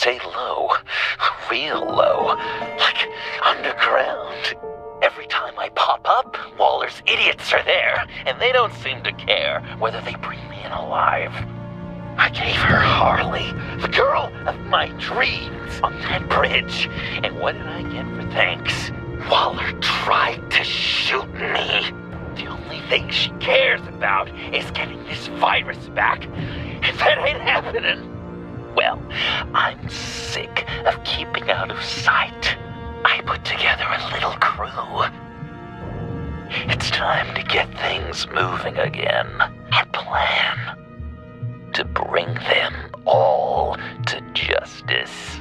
stay low. Real low. Like underground. Every time I pop up, Waller's idiots are there, and they don't seem to care whether they bring me in alive. I gave her Harley, the girl of my dreams, on that bridge. And what did I get for thanks? Waller tried to shoot me. The only thing she cares about is getting this virus back. If that ain't happening, well, I'm sick of keeping out of sight. I put together a little crew. It's time to get things moving again. Our plan: to bring them all to justice.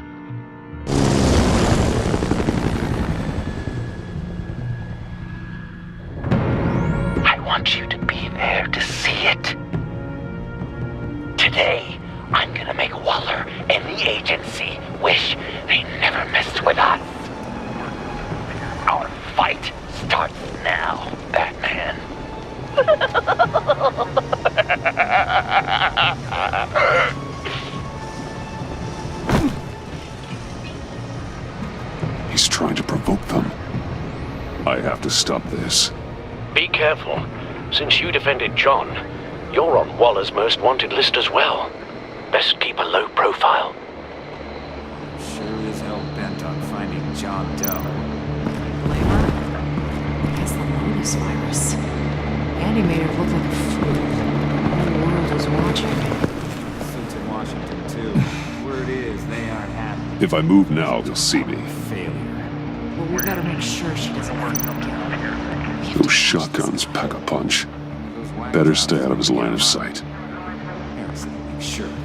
I want you to be there to see it. Today, I'm gonna make Waller and the agency wish they never messed with us. Our fight starts now, Batman. He's trying to provoke them. I have to stop this. Be careful. Since you defended John, you're on Waller's most wanted list as well. Best keep a low profile. Sure is hell bent on finding John Doe. It's the Lotus virus. Andy made her look like a fool. The whole world is watching. Suits in Washington, too. Word is, they aren't happy. If I move now, they'll see me. Failure. Well, we gotta make sure she doesn't think again. Those shotguns pack a punch. Better stay out of his line of sight. Harrison will make sure of it.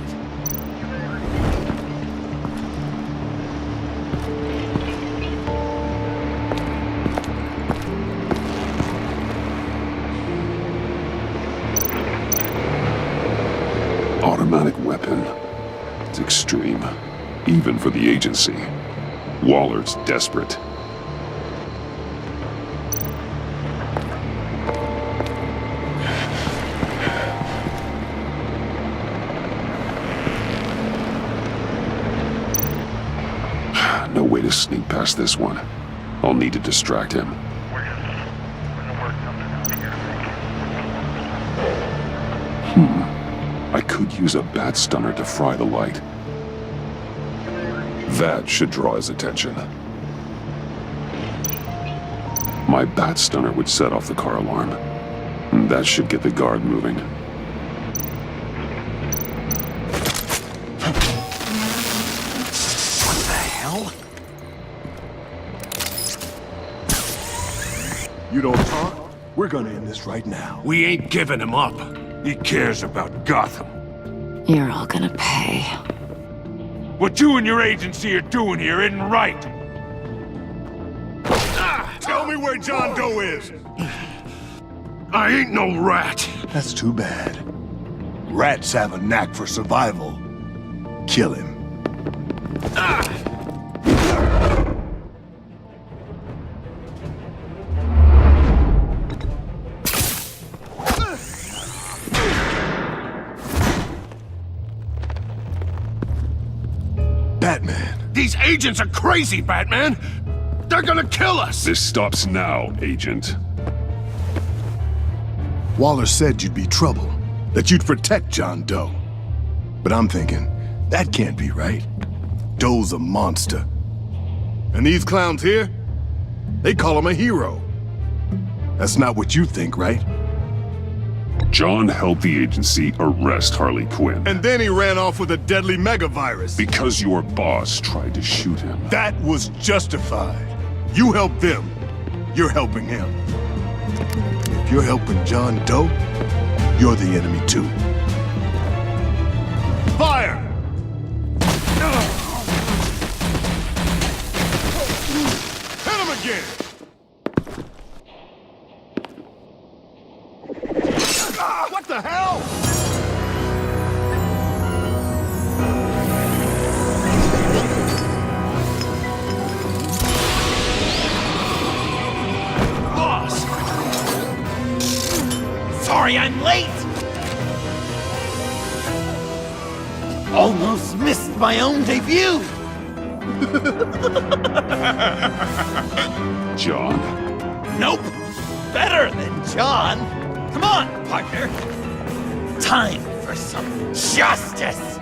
Automatic weapon. It's extreme, even for the agency. Waller's desperate. No way to sneak past this one. I'll need to distract him. I could use a bat stunner to fry the light. That should draw his attention. My bat stunner would set off the car alarm. That should get the guard moving. What the hell? You don't talk? We're gonna end this right now. We ain't giving him up. He cares about Gotham. You're all gonna pay. What you and your agency are doing here isn't right. Tell me where John Doe is! I ain't no rat. That's too bad. Rats have a knack for survival. Kill him. Batman. These agents are crazy, Batman. They're gonna kill us. This stops now, Agent. Waller said you'd be trouble, that you'd protect John Doe. But I'm thinking, that can't be right. Doe's a monster. And these clowns here, they call him a hero. That's not what you think, right? John helped the agency arrest Harley Quinn. And then he ran off with a deadly megavirus. Because your boss tried to shoot him. That was justified. You helped them. You're helping him. If you're helping John Doe, you're the enemy too. Fire! Hit him again! What the hell? Boss! Sorry I'm late! Almost missed missed my own debut! John. Nope! Better than John! Come on, partner! Time for some justice!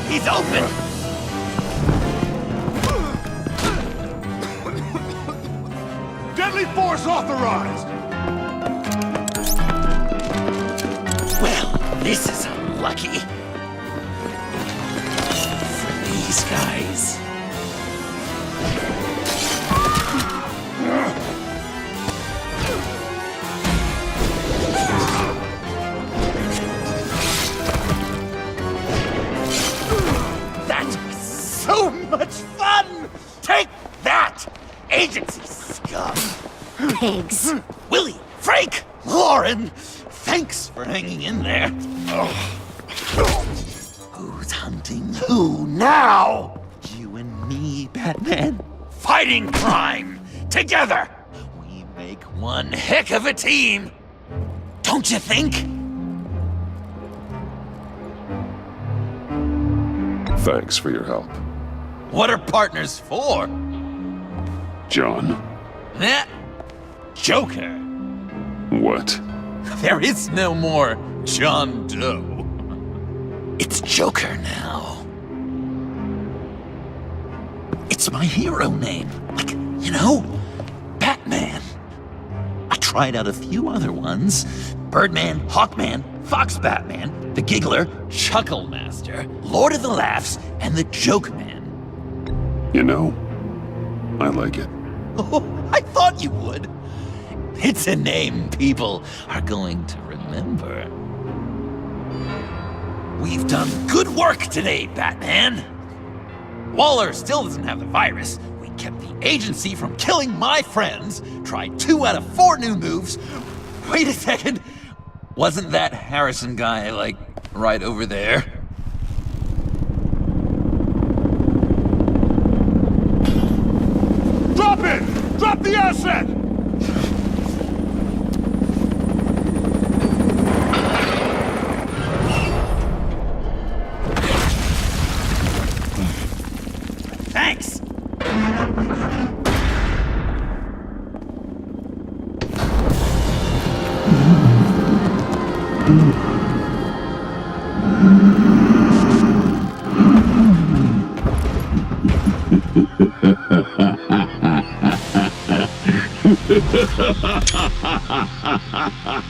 He's open! Deadly force authorized! Well, this is unlucky. For these guys. That was so much fun! Take that, agency scum! Pigs. Willie, Frank, Lauren, thanks for hanging in there. Who's hunting who now? You and me, Batman. Fighting crime together. We make one heck of a team. Don't you think? Thanks for your help, What are partners for? John. Eh? Joker. What? There is no more John Doe. It's Joker now. It's my hero name. Like, you know, Batman. I tried out a few other ones. Birdman, Hawkman, Fox Batman, the Giggler, Chuckle Master, Lord of the Laughs, and the Joke Man. You know, I like it. Oh, I thought you would. It's a name people are going to remember. We've done good work today, Batman. Waller still doesn't have the virus. We kept the agency from killing my friends, tried 2 out of 4 new moves. Wait a second. Wasn't that Harrison guy, like, right over there? Drop it! Drop the asset! Thanks.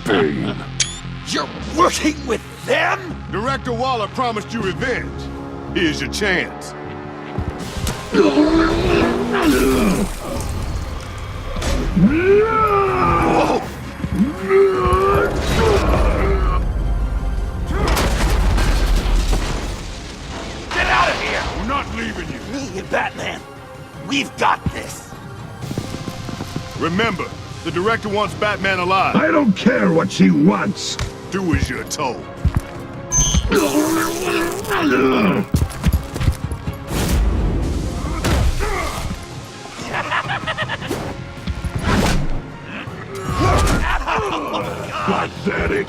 Bane. You're working with them? Director Waller promised you revenge. Here's your chance. Get out of here! We're not leaving you. Me and Batman, we've got this. Remember, the director wants Batman alive. I don't care what she wants. Do as you're told. Pathetic.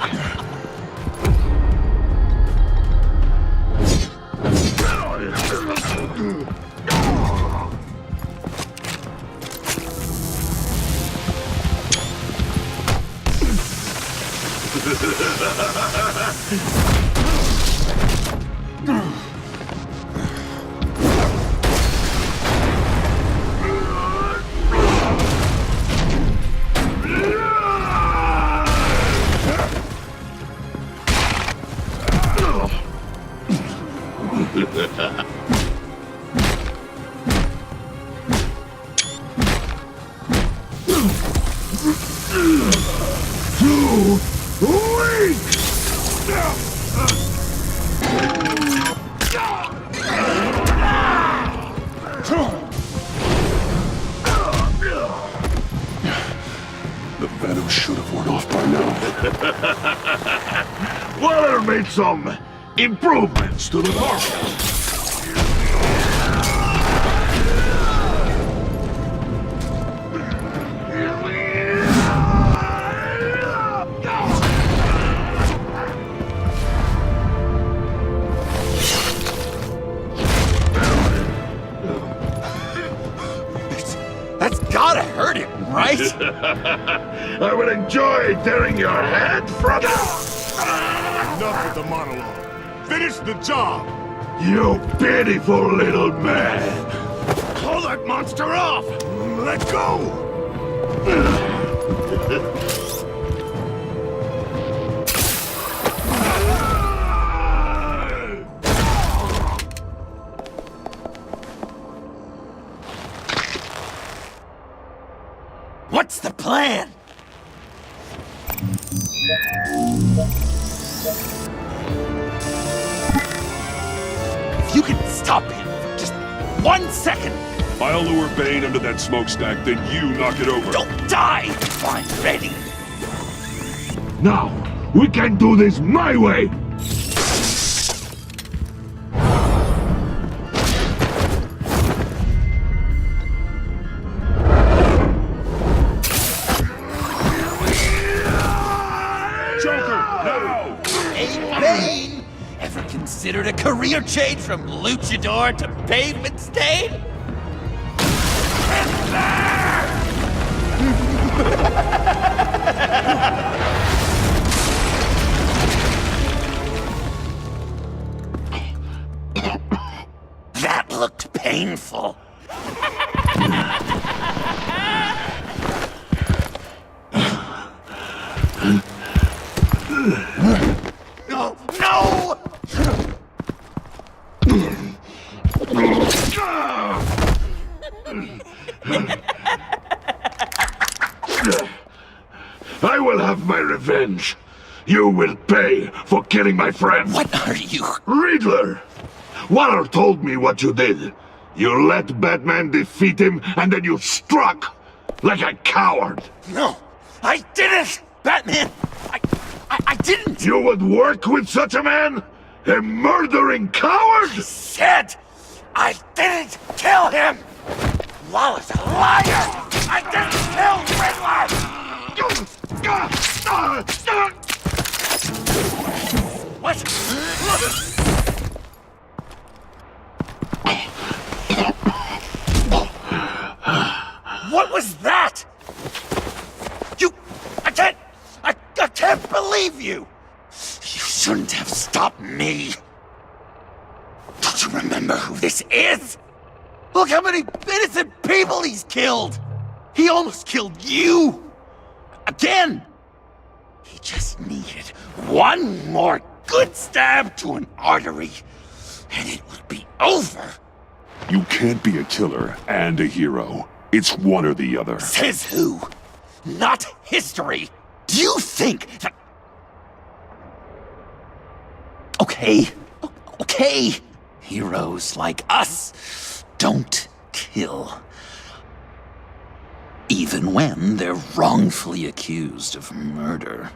The venom should have worn off by now. Waller made some improvements to the market. right? I will enjoy tearing your head from it! Enough with the monologue. Finish the job! You pitiful little man! Pull that monster off! Let go! What's the plan? If you can stop him for just 1 second, I'll lure Bane under that smokestack, then you knock it over. don't die before I'm ready. Now, we can do this my way! Joker, now! Hey, Bane! Ever considered a career change from luchador to pavement stain? That looked painful. No! No! I will have my revenge. You will pay for killing my friend. What are you? Riddler! Waller told me what you did. You let Batman defeat him, and then you struck like a coward. No! I didn't! Batman! I didn't! You would work with such a man? A murdering coward? Said I didn't kill him! Waller's a liar! I didn't kill Riddler! What? What was that? I can't believe you! You shouldn't have stopped me. Don't you remember who this is? Look how many innocent people he's killed! He almost killed you! Again! He just needed one more good stab to an artery, and it would be over. You can't be a killer and a hero. It's one or the other. Says who? Not history. Do you think that... Okay. Heroes like us don't kill. Even when they're wrongfully accused of murder.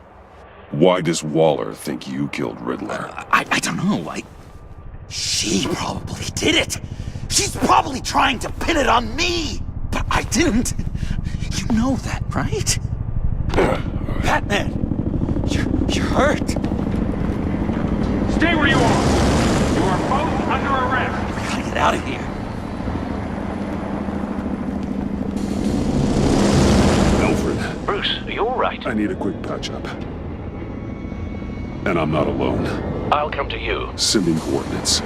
Why does Waller think you killed Riddler? I don't know. She probably did it. She's probably trying to pin it on me. But I didn't. You know that, right? Batman, you're hurt. Stay where you are! You are both under arrest! We gotta get out of here. Alfred, Bruce, are you all right? I need a quick patch-up. And I'm not alone. I'll come to you. Sending coordinates.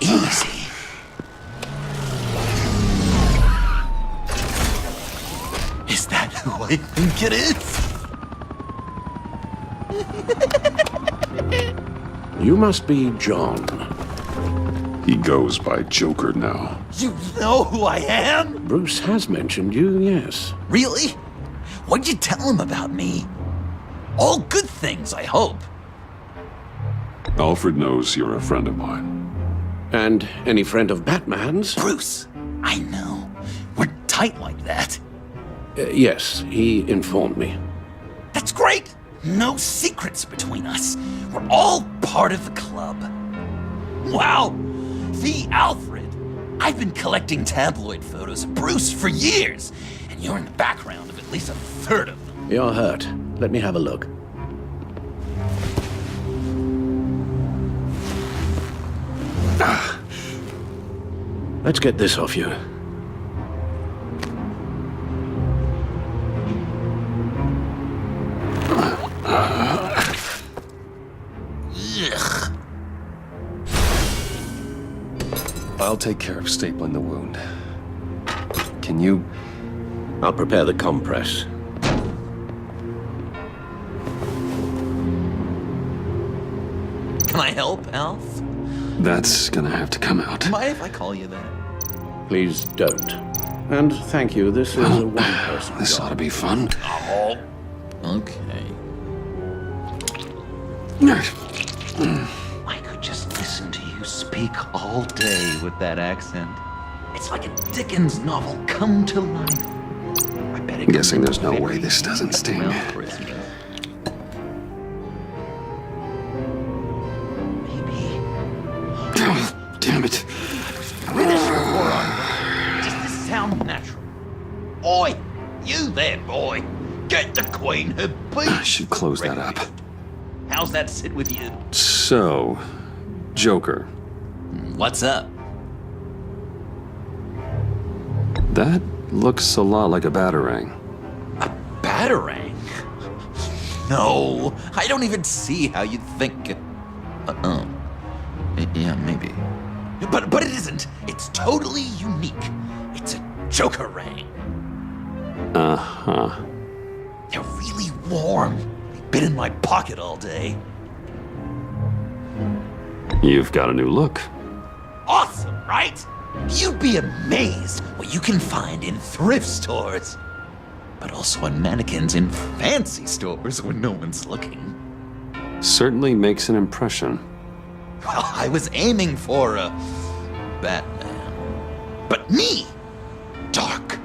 Easy. Is that who I think it is? You must be John. He goes by Joker now. You know who I am? Bruce has mentioned you, yes. Really? What'd you tell him about me? All good things, I hope. Alfred knows you're a friend of mine. And any friend of Batman's? Bruce, I know. We're tight like that. Yes, he informed me. That's great! No secrets between us. We're all part of the club. Wow! The Alfred! I've been collecting tabloid photos of Bruce for years, and you're in the background of at least a third of them. You're hurt. Let me have a look. Let's get this off you. Ugh. I'll take care of stapling the wound. Can you... I'll prepare the compress. Can I help, Alf? That's gonna have to come out. Mind if I call you that? Please don't. And thank you, this is a one-person This job. ought to be fun. Oh. Okay. I could just listen to you speak all day with that accent. It's like a Dickens novel come to life. I bet it I'm guessing there's no way this doesn't sting. Maybe. Damn it. Does this sound natural? Oi! You there, boy! Get the Queen her beef! I should close that up. How's that sit with you? So, Joker. What's up? That looks a lot like a batarang. Batarang? No, I don't even see how you'd think. Yeah, maybe. But it isn't. It's totally unique. It's a Jokerang. Uh-huh. They're really warm. They've been in my pocket all day. You've got a new look. Awesome, right? You'd be amazed what you can find in thrift stores. But also on mannequins in fancy stores when no one's looking. Certainly makes an impression. Well, I was aiming for a Batman. But me, dark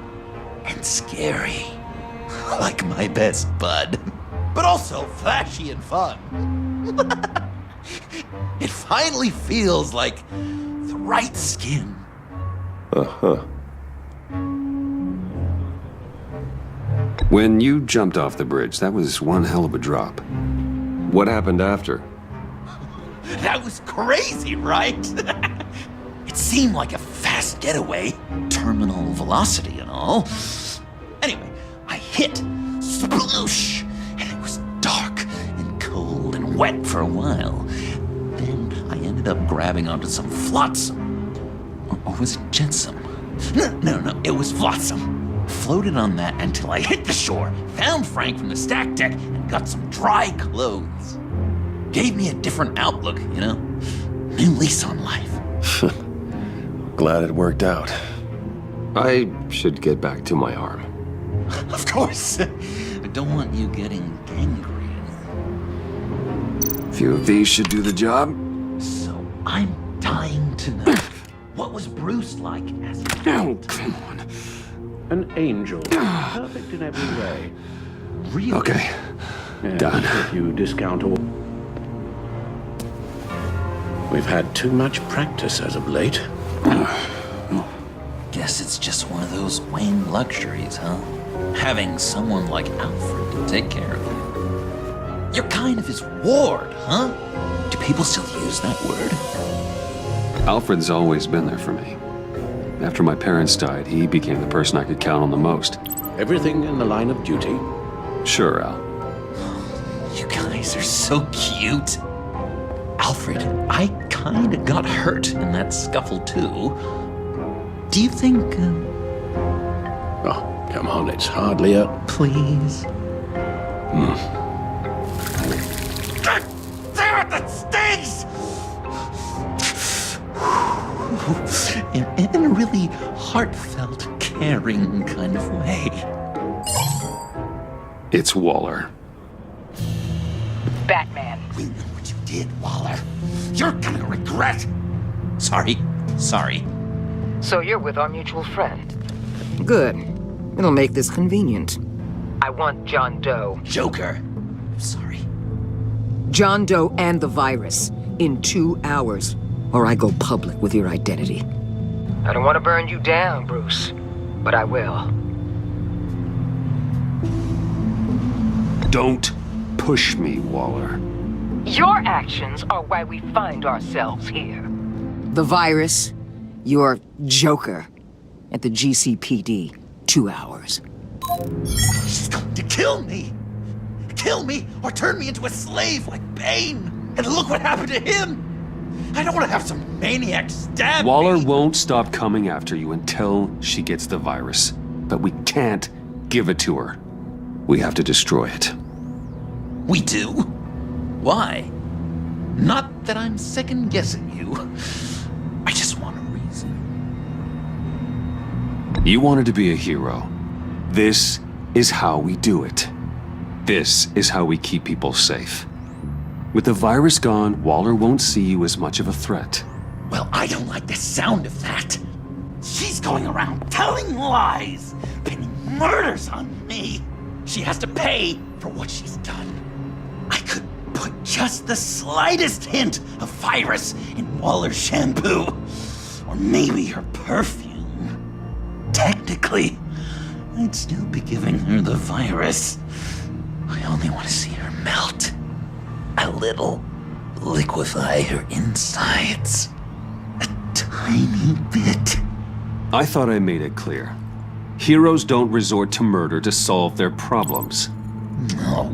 and scary. Like my best bud. But also flashy and fun. It finally feels like the right skin. Uh-huh. When you jumped off the bridge, that was one hell of a drop. What happened after? That was crazy, right? It seemed like a fast getaway, terminal velocity and all. Anyway, I hit, sploosh, and it was dark and cold and wet for a while. Then I ended up grabbing onto some flotsam. Or was it jetsam? No, it was flotsam. Floated on that until I hit the shore, found Frank from the stack deck, and got some dry clothes. Gave me a different outlook, you know? New lease on life. Glad it worked out. I should get back to my arm. Of course. I don't want you getting gangrene. A few of these should do the job. So I'm dying to know. What was Bruce like as a... Oh, come on. An angel. Perfect in every way. Really? Okay, Yes, done. If you discount all... We've had too much practice as of late. Guess it's just one of those Wayne luxuries, huh? Having someone like Alfred to take care of you. You're kind of his ward, huh? Do people still use that word? Alfred's always been there for me. After my parents died, he became the person I could count on the most. Everything in the line of duty. Sure, Al. You guys are so cute. Alfred, I kinda got hurt in that scuffle too. Do you think, Oh, come on, it's hardly a... please? Damn it, that stings! In a really heartfelt, caring kind of way. It's Waller. Batman. We know what you did, Waller. You're gonna regret. Sorry. So you're with our mutual friend. Good. It'll make this convenient. I want John Doe. Joker. Sorry. John Doe and the virus in 2 hours, or I go public with your identity. I don't want to burn you down, Bruce, but I will. Don't push me, Waller. Your actions are why we find ourselves here. The virus, your Joker, at the GCPD, 2 hours. She's going to kill me! Kill me or turn me into a slave like Bane! And look what happened to him! I don't want to have some maniac stab Waller me! won't stop coming after you until she gets the virus. But we can't give it to her. We have to destroy it. We do? Why? Not that I'm second-guessing you. I just want a reason. You wanted to be a hero. This is how we do it. This is how we keep people safe. With the virus gone, Waller won't see you as much of a threat. Well, I don't like the sound of that. She's going around telling lies, pinning murders on me. She has to pay for what she's done. I could put just the slightest hint of virus in Waller's shampoo. Or maybe her perfume. Technically, I'd still be giving her the virus. I only want to see her melt. A little. Liquefy her insides. A tiny bit. I thought I made it clear. Heroes don't resort to murder to solve their problems. No,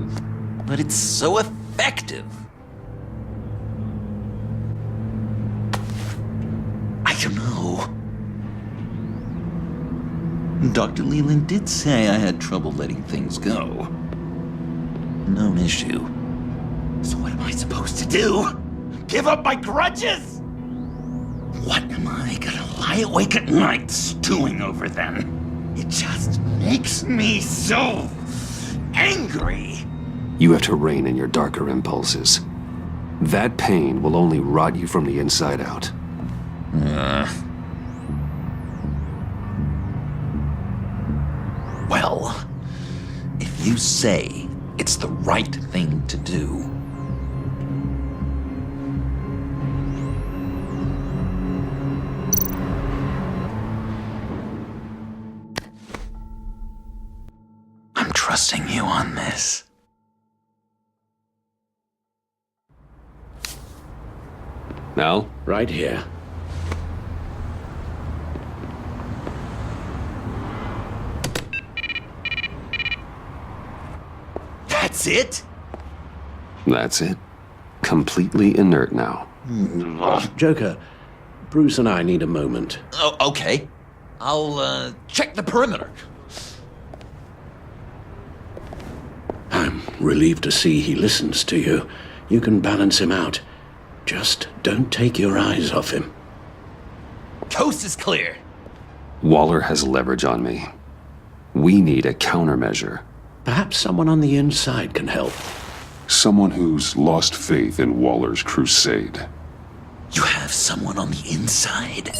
but it's so effective. I don't know. Dr. Leland did say I had trouble letting things go. No issue. So what am I supposed to do? Give up my grudges? What am I gonna lie awake at night stewing over then? It just makes me so angry. You have to rein in your darker impulses. That pain will only rot you from the inside out. Well, if you say it's the right thing to do. I'm trusting you on this. Al? Right here. That's it? That's it. Completely inert now. Joker, Bruce and I need a moment. Oh, okay. I'll, check the perimeter. I'm relieved to see he listens to you. You can balance him out. Just don't take your eyes off him. Coast is clear. Waller has leverage on me. We need a countermeasure. Perhaps someone on the inside can help. Someone who's lost faith in Waller's crusade. You have someone on the inside?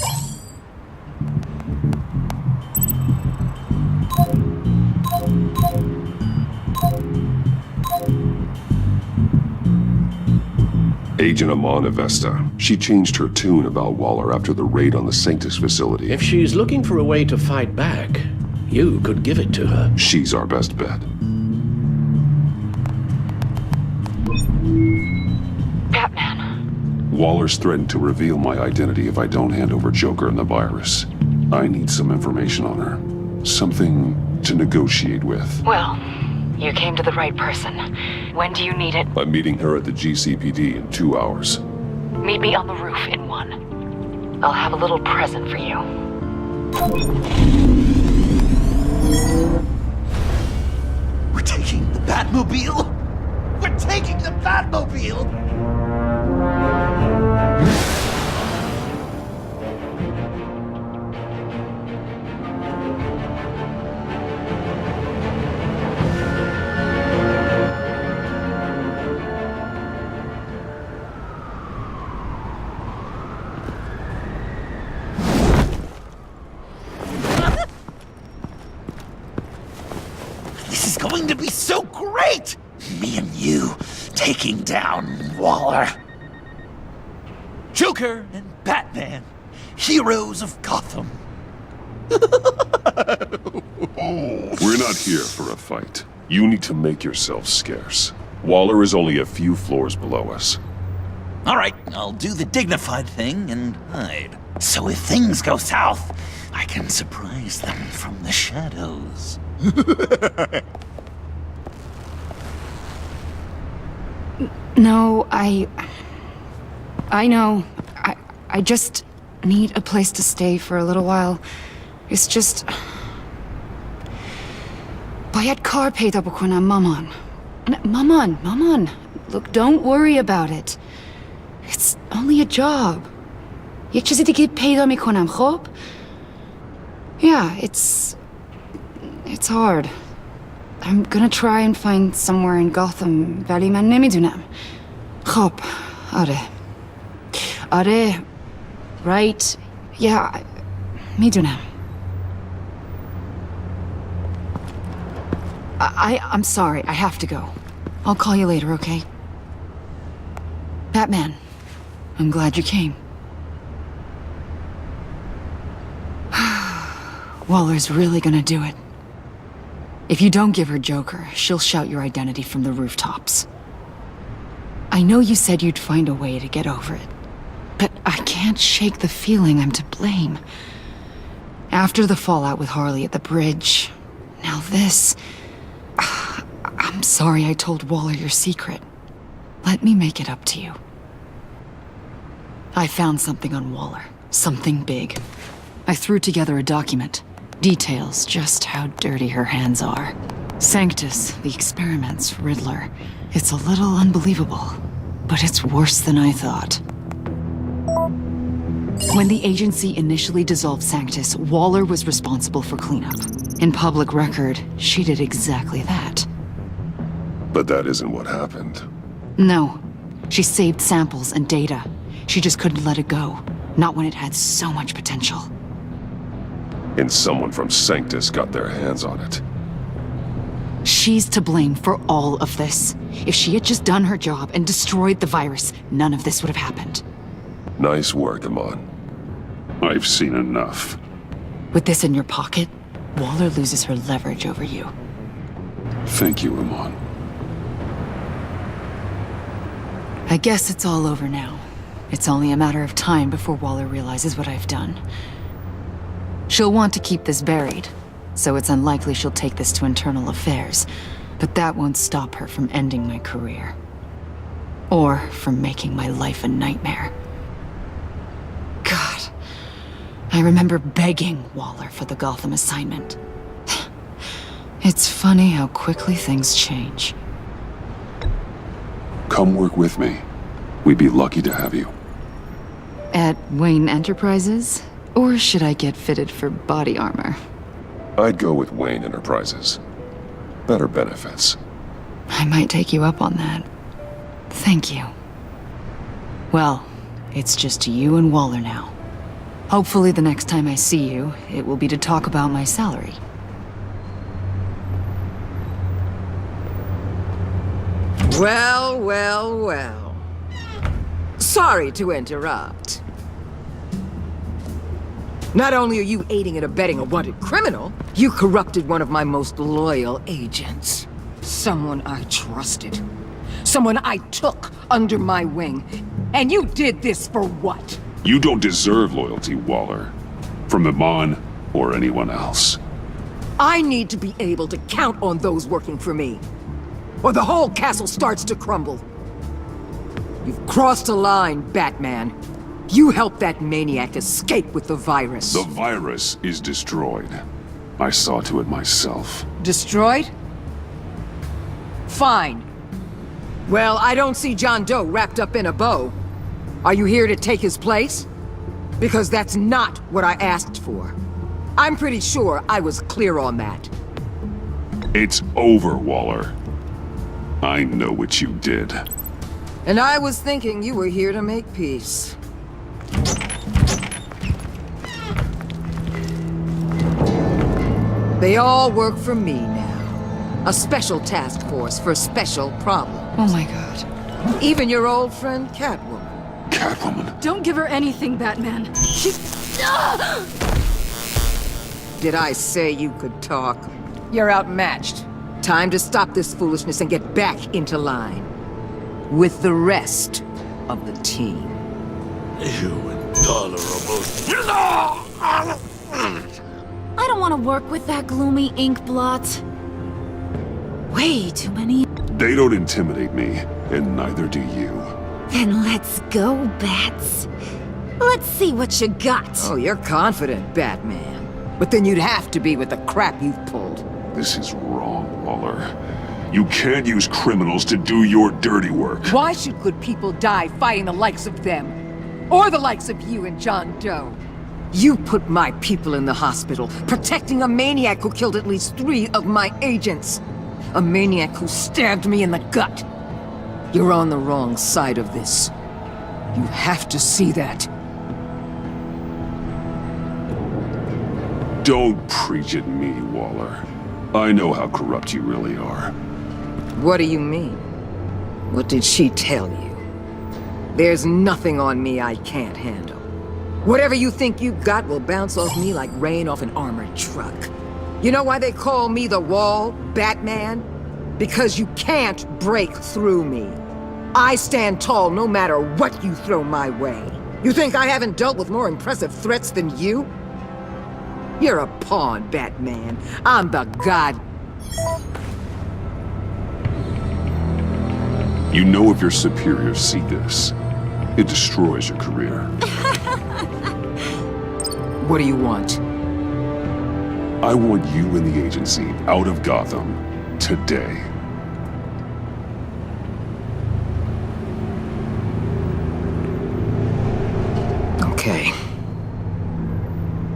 Agent Amana Vesta. She changed her tune about Waller after the raid on the Sanctus facility. If she's looking for a way to fight back, you could give it to her. She's our best bet. Batman. Waller's threatened to reveal my identity if I don't hand over Joker and the virus. I need some information on her. Something to negotiate with. Well, you came to the right person. When do you need it? I'm meeting her at the GCPD in 2 hours. Meet me on the roof in 1. I'll have a little present for you. We're taking the Batmobile? We're taking the Batmobile! me and you taking down Waller. Joker and Batman, heroes of Gotham. We're not here for a fight. You need to make yourself scarce. Waller is only a few floors below us. All right, I'll do the dignified thing and hide. So if things go south, I can surprise them from the shadows. No, I know. I just need a place to stay for a little while. It's just... باید کار پیدا بکنم مامان. مامان. Look, don't worry about it. It's only a job. یه چیزی دیگه پیدا میکنم خب؟ Yeah, it's hard. I'm gonna try and find somewhere in Gotham ولی من نمیدونم. خب، آره. Right. Yeah, میدونم. I'm sorry, I have to go. I'll call you later, okay? Batman, I'm glad you came. Waller's really gonna do it. If you don't give her Joker, she'll shout your identity from the rooftops. I know you said you'd find a way to get over it, but I can't shake the feeling I'm to blame. After the fallout with Harley at the bridge, now this... I'm sorry I told Waller your secret. Let me make it up to you. I found something on Waller. Something big. I threw together a document. Details just how dirty her hands are. Sanctus, the experiments, Riddler. It's a little unbelievable, but it's worse than I thought. When the agency initially dissolved Sanctus, Waller was responsible for cleanup. In public record, she did exactly that. But that isn't what happened. No. She saved samples and data. She just couldn't let it go. Not when it had so much potential. And someone from Sanctus got their hands on it. She's to blame for all of this. If she had just done her job and destroyed the virus, none of this would have happened. Nice work, Amon. I've seen enough. With this in your pocket, Waller loses her leverage over you. Thank you, Amon. I guess it's all over now. It's only a matter of time before Waller realizes what I've done. She'll want to keep this buried, so it's unlikely she'll take this to internal affairs, but that won't stop her from ending my career. Or from making my life a nightmare. God, I remember begging Waller for the Gotham assignment. It's funny how quickly things change. Come work with me. We'd be lucky to have you. At Wayne Enterprises? Or should I get fitted for body armor? I'd go with Wayne Enterprises. Better benefits. I might take you up on that. Thank you. Well, it's just you and Waller now. Hopefully the next time I see you, it will be to talk about my salary. Well. Sorry to interrupt. Not only are you aiding and abetting a wanted criminal, you corrupted one of my most loyal agents. Someone I trusted. Someone I took under my wing. And you did this for what? You don't deserve loyalty, Waller. From Amon or anyone else. I need to be able to count on those working for me. Or the whole castle starts to crumble. You've crossed a line, Batman. You helped that maniac escape with the virus. The virus is destroyed. I saw to it myself. Destroyed? Fine. Well, I don't see John Doe wrapped up in a bow. Are you here to take his place? Because that's not what I asked for. I'm pretty sure I was clear on that. It's over, Waller. I know what you did. And I was thinking you were here to make peace. They all work for me now. A special task force for special problems. Oh my god. Even your old friend Catwoman. Catwoman? Don't give her anything, Batman. She's... Did I say you could talk? You're outmatched. Time to stop this foolishness and get back into line. With the rest of the team. You intolerable... I don't want to work with that gloomy ink blot. Way too many... They don't intimidate me, and neither do you. Then let's go, Bats. Let's see what you got. Oh, you're confident, Batman. But then you'd have to be with the crap you've pulled. This is wrong, Waller. You can't use criminals to do your dirty work. Why should good people die fighting the likes of them? Or the likes of you and John Doe? You put my people in the hospital, protecting a maniac who killed at least 3 of my agents. A maniac who stabbed me in the gut. You're on the wrong side of this. You have to see that. Don't preach at me, Waller. I know how corrupt you really are. What do you mean? What did she tell you? There's nothing on me I can't handle. Whatever you think you got will bounce off me like rain off an armored truck. You know why they call me the Wall, Batman? Because you can't break through me. I stand tall no matter what you throw my way. You think I haven't dealt with more impressive threats than you? You're a pawn, Batman. I'm the god. You know if your superiors see this, it destroys your career. What do you want? I want you and the agency out of Gotham today. Okay.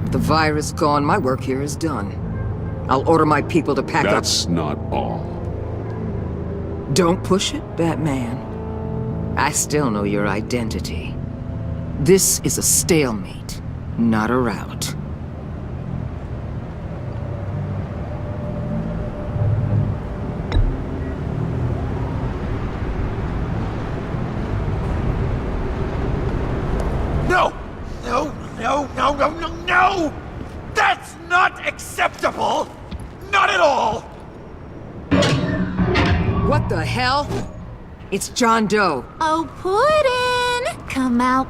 With the virus gone, my work here is done. I'll order my people to pack up. That's not all. Don't push it, Batman. I still know your identity. This is a stalemate, not a rout. No! No, no, no, no, no, no! That's not acceptable! Not at all! What the hell? It's John Doe. Oh, Puddin'! Come out,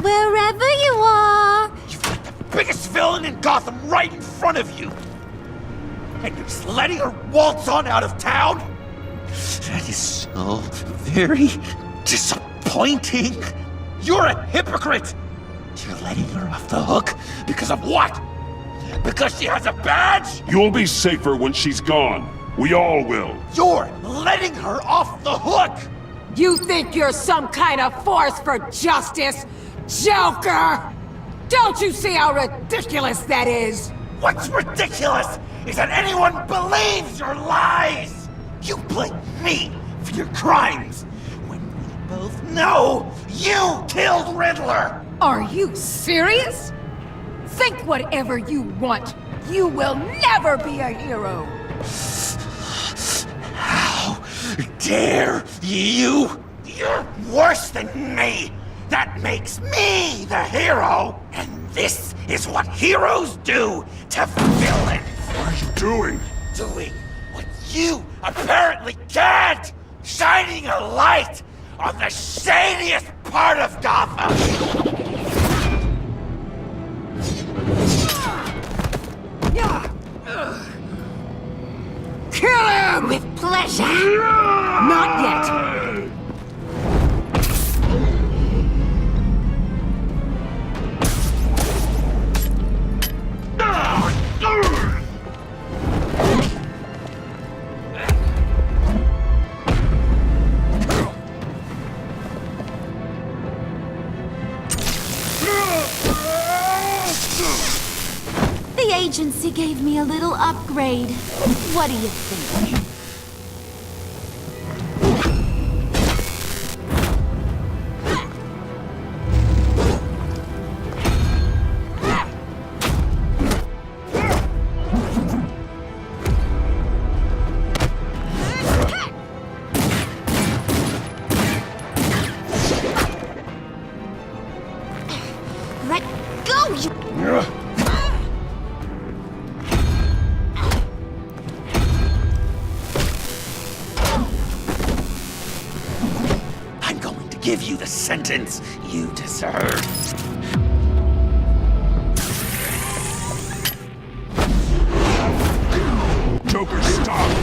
wherever you are! You've got the biggest villain in Gotham right in front of you! And you're just letting her waltz on out of town? That is so very disappointing! You're a hypocrite! You're letting her off the hook because of what? Because she has a badge? You'll be safer when she's gone. We all will. You're letting her off the hook! You think you're some kind of force for justice, Joker? Don't you see how ridiculous that is? What's ridiculous is that anyone believes your lies! You blame me for your crimes, when we both know you killed Riddler! Are you serious? Think whatever you want. You will never be a hero. How dare you? You're worse than me! That makes me the hero! And this is what heroes do to villains! What are you doing? Doing what you apparently can't! Shining a light on the shadiest part of Gotham! Kill him! With pleasure! Not yet! The agency gave me a little upgrade. What do you think? give you the sentence you deserve. Joker, stop!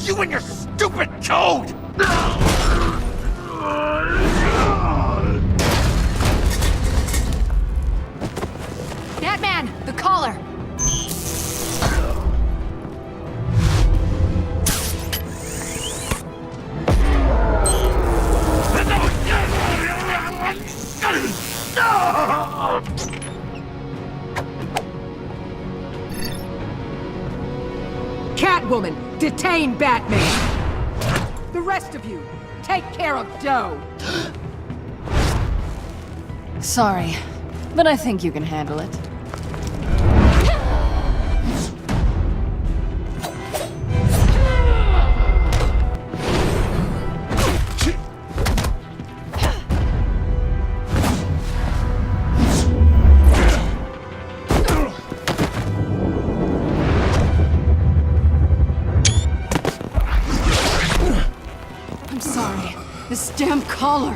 You and your stupid code! Batman, the collar! Catwoman, detain Batman! The rest of you, take care of Doe! Sorry, but I think you can handle it. This damn collar.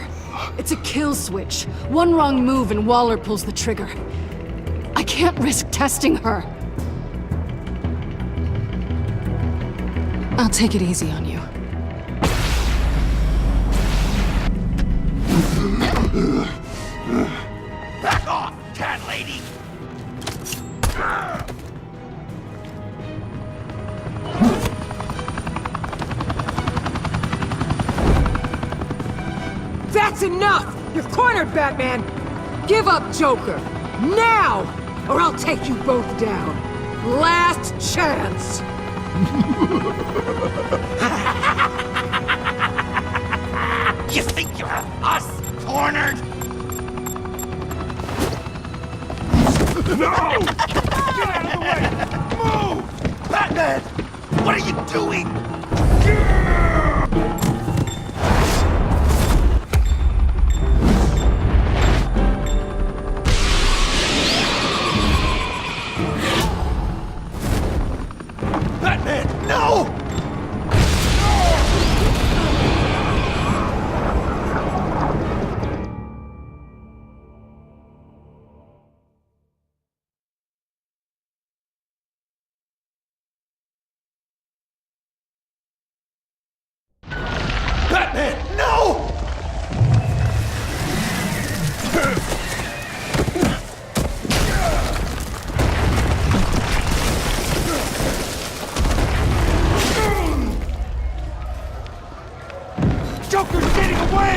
It's a kill switch. One wrong move and Waller pulls the trigger. I can't risk testing her. I'll take it easy on you. Back off, cat lady! That's enough! You're cornered, Batman! Give up, Joker! Now! Or I'll take you both down! Last chance! You think you have us cornered? No! Get out of the way! Move! Batman! What are you doing? Batman, no! Batman, no! Joker's getting away!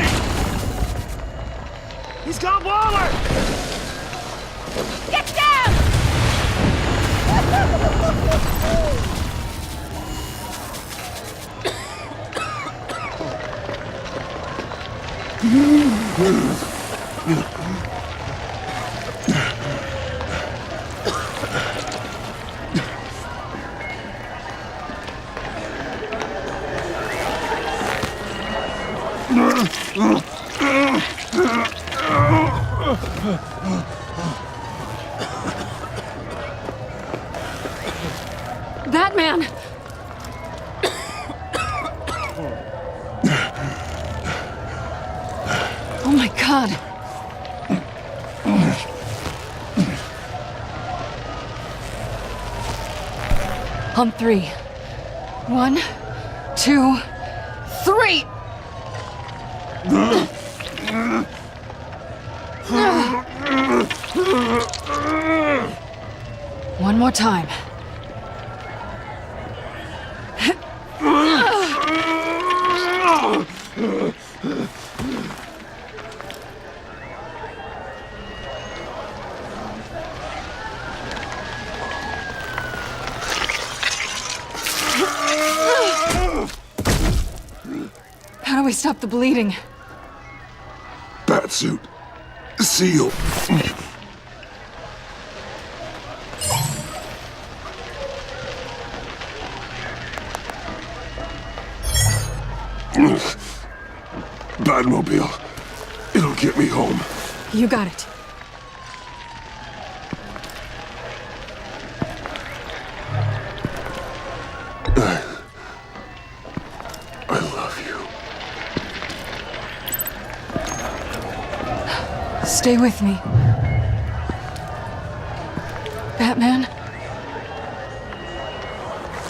He's got Waller! Get down! Batman! Oh my God. On three. 1, 2, 3! One more time. How do we stop the bleeding? Batsuit. Seal. Batmobile. It'll get me home. You got it. Stay with me. Batman?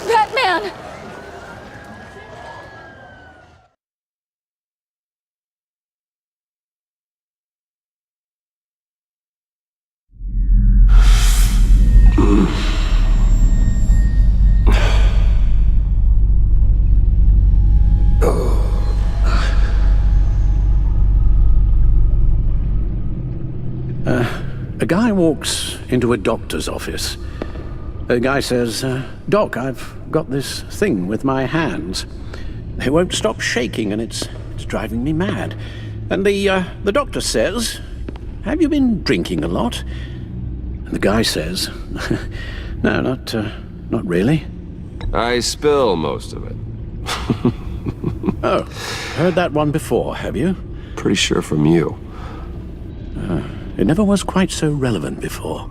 Batman! A guy walks into a doctor's office. The guy says, Doc, I've got this thing with my hands. They won't stop shaking and it's driving me mad. And the doctor says, have you been drinking a lot? And the guy says, no, not really. I spill most of it. Oh, heard that one before, have you? Pretty sure from you. It never was quite so relevant before.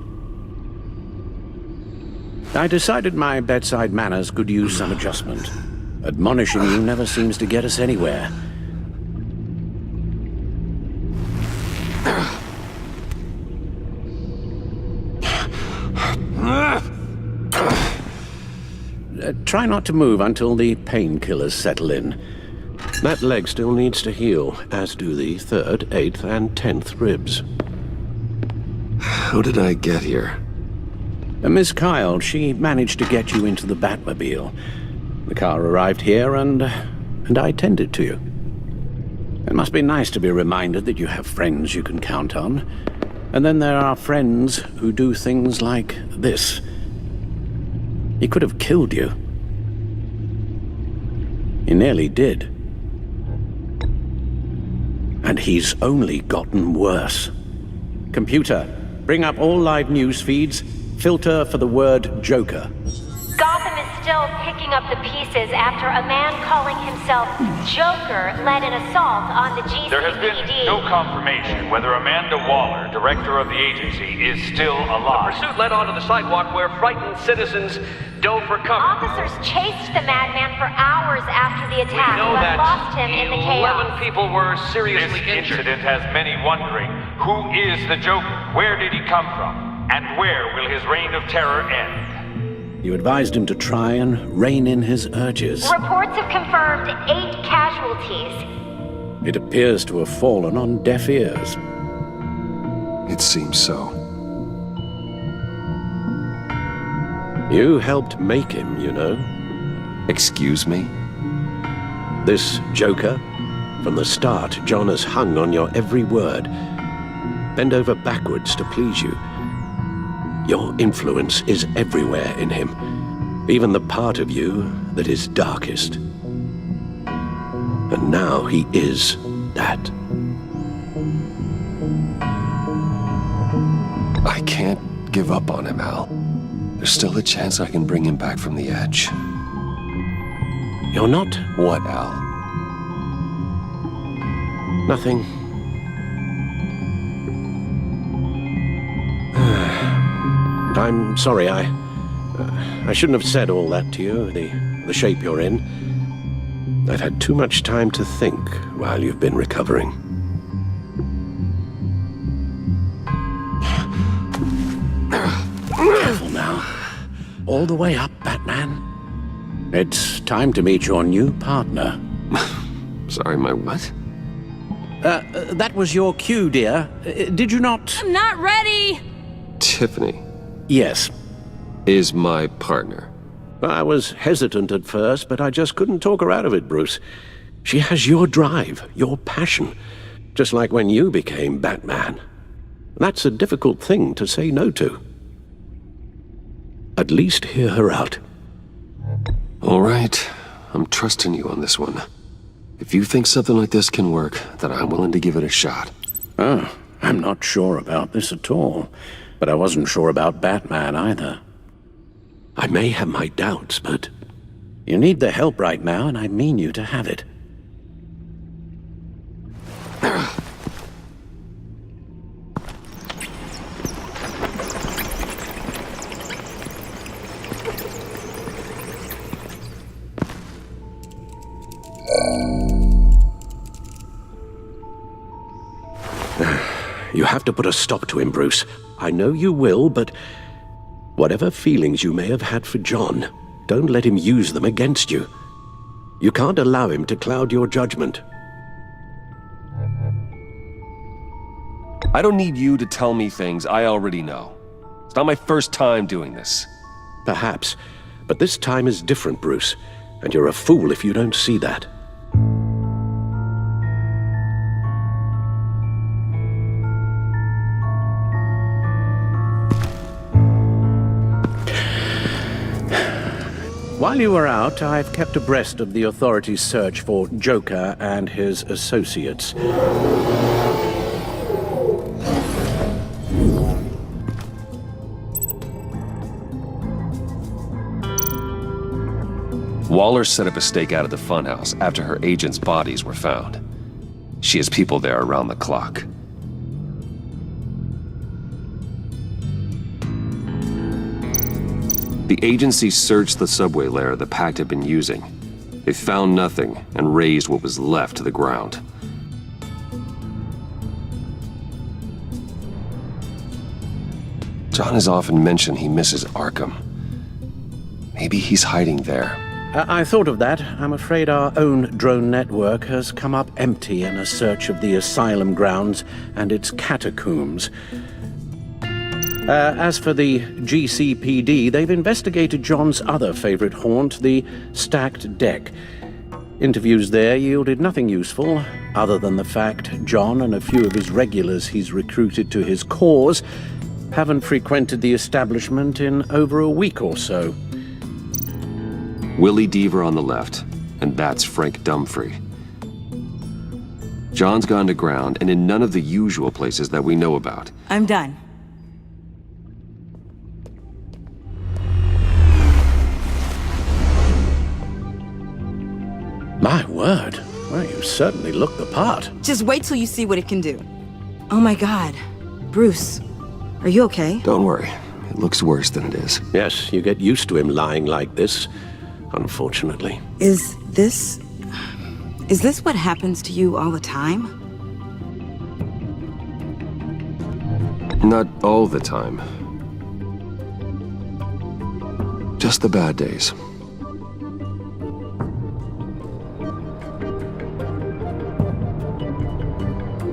I decided my bedside manners could use some adjustment. Admonishing you never seems to get us anywhere. Try not to move until the painkillers settle in. That leg still needs to heal, as do the 3rd, 8th, and 10th ribs. How did I get here? Miss Kyle, she managed to get you into the Batmobile. The car arrived here and I tended to you. It must be nice to be reminded that you have friends you can count on. And then there are friends who do things like this. He could have killed you. He nearly did. And he's only gotten worse. Computer, bring up all live news feeds. Filter for the word Joker. Gotham is still picking up the pieces after a man calling himself Joker led an assault on the GCPD. There has been no confirmation whether Amanda Waller, director of the agency, is still alive. The pursuit led onto the sidewalk where frightened citizens dove for cover. Officers chased the madman for hours after the attack, We know but that lost him in the chaos. 11 people were seriously This injured. incident has many wondering, who is the Joker? Where did he come from? And where will his reign of terror end? You advised him to try and rein in his urges. Reports have confirmed 8 casualties. It appears to have fallen on deaf ears. It seems so. You helped make him, you know. Excuse me? This Joker, from the start, John has hung on your every word. Bend over backwards to please you. Your influence is everywhere in him, even the part of you that is darkest. And now he is that. I can't give up on him, Al. There's still a chance I can bring him back from the edge. You're not? What, Al? Nothing. I'm sorry, I shouldn't have said all that to you, the shape you're in. I've had too much time to think while you've been recovering. Careful now. All the way up, Batman. It's time to meet your new partner. Sorry, my what? That was your cue, dear. Did you not? I'm not ready! Tiffany Yes. is my partner. I was hesitant at first, but I just couldn't talk her out of it, Bruce. She has your drive, your passion, just like when you became Batman. That's a difficult thing to say no to. At least hear her out. All right, I'm trusting you on this one. If you think something like this can work, then I'm willing to give it a shot. Oh, I'm not sure about this at all. But I wasn't sure about Batman either. I may have my doubts, but you need the help right now, and I mean you to have it. You have to put a stop to him, Bruce. I know you will, but whatever feelings you may have had for John, don't let him use them against you. You can't allow him to cloud your judgment. I don't need you to tell me things I already know. It's not my first time doing this. Perhaps, but this time is different, Bruce, and you're a fool if you don't see that. While you were out, I've kept abreast of the authorities' search for Joker and his associates. Waller set up a stake out at the funhouse after her agents' bodies were found. She has people there around the clock. The agency searched the subway layer the Pact had been using. They found nothing and razed what was left to the ground. John has often mentioned he misses Arkham. Maybe he's hiding there. I thought of that. I'm afraid our own drone network has come up empty in a search of the asylum grounds and its catacombs. As for the GCPD, they've investigated John's other favorite haunt, the stacked deck. Interviews there yielded nothing useful, other than the fact John and a few of his regulars he's recruited to his cause haven't frequented the establishment in over a week or so. Willie Deaver on the left, and that's Frank Dumfrey. John's gone to ground, and in none of the usual places that we know about. I'm done. My word. Well, you certainly look the part. Just wait till you see what it can do. Oh my God. Bruce, are you okay? Don't worry. It looks worse than it is. Yes, you get used to him lying like this, unfortunately. Is this what happens to you all the time? Not all the time. Just the bad days.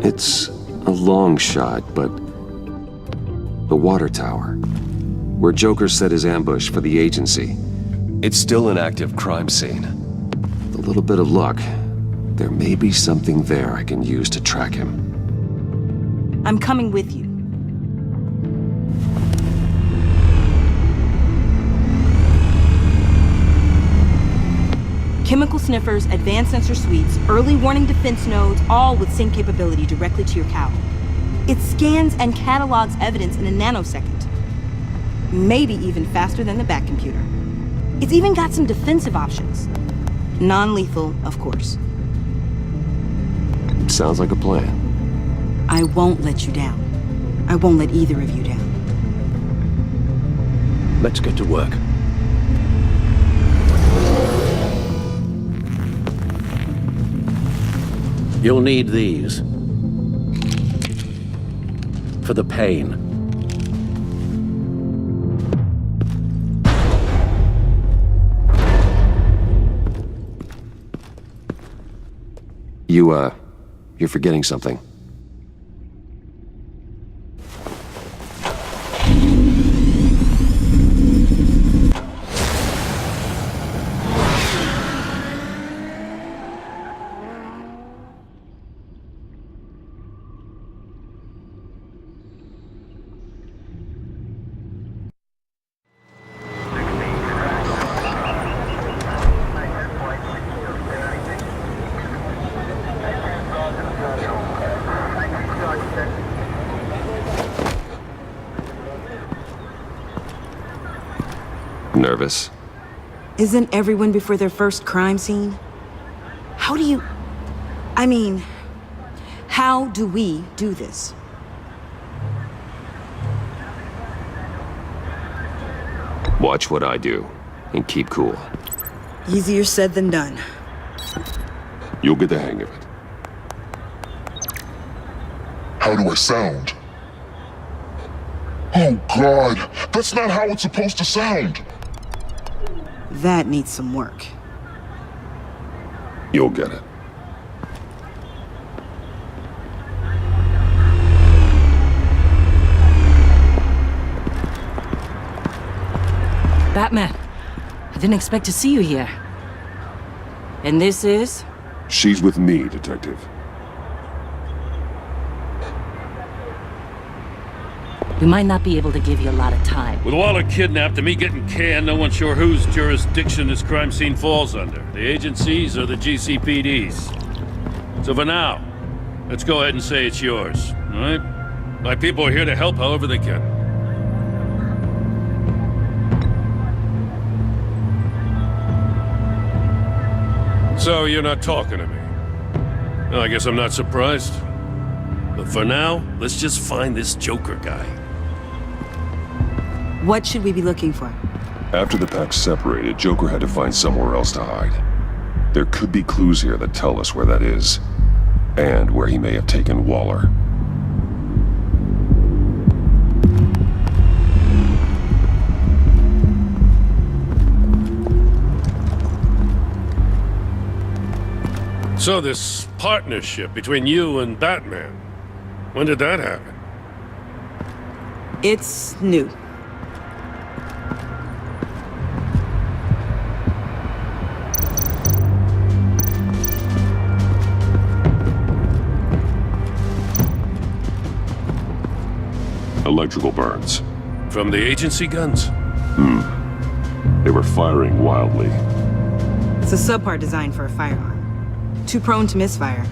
It's a long shot, but the water tower, where Joker set his ambush for the agency, it's still an active crime scene. With a little bit of luck, there may be something there I can use to track him. I'm coming with you. Chemical sniffers, advanced sensor suites, early warning defense nodes, all with sync capability directly to your cowl. It scans and catalogs evidence in a nanosecond. Maybe even faster than the back computer. It's even got some defensive options. Non-lethal, of course. Sounds like a plan. I won't let you down. I won't let either of you down. Let's get to work. You'll need these. For the pain. You're forgetting something. Nervous? Isn't everyone before their first crime scene? How do we do this? Watch what I do, and keep cool. Easier said than done. You'll get the hang of it. How do I sound? Oh God, that's not how it's supposed to sound. That needs some work. You'll get it. Batman, I didn't expect to see you here. And this is? She's with me, Detective. We might not be able to give you a lot of time. With Waller kidnapped and me getting canned, no one's sure whose jurisdiction this crime scene falls under. The agencies or the GCPD's. So for now, let's go ahead and say it's yours, all right? My people are here to help however they can. So you're not talking to me? Well, I guess I'm not surprised. But for now, let's just find this Joker guy. What should we be looking for? After the pack separated, Joker had to find somewhere else to hide. There could be clues here that tell us where that is, and where he may have taken Waller. So this partnership between you and Batman, when did that happen? It's new. Electrical burns. From the agency guns? They were firing wildly. It's a subpart designed for a firearm. Too prone to misfire.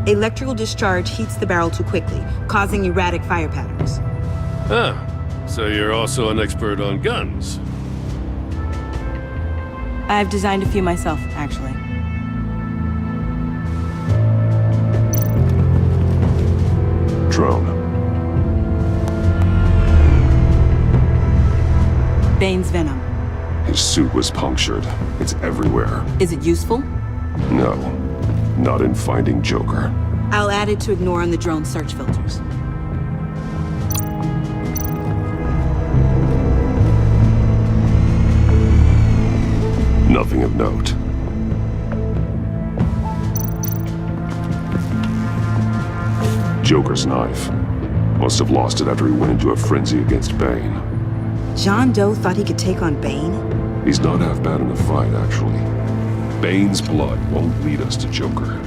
Electrical discharge heats the barrel too quickly, causing erratic fire patterns. Ah, so you're also an expert on guns. I've designed a few myself, actually. Drone. Bane's venom. His suit was punctured. It's everywhere. Is it useful? No, not in finding Joker. I'll add it to ignore on the drone search filters. Nothing of note. Joker's knife. Must have lost it after he went into a frenzy against Bane. John Doe thought he could take on Bane? He's not half bad in a fight, actually. Bane's blood won't lead us to Joker.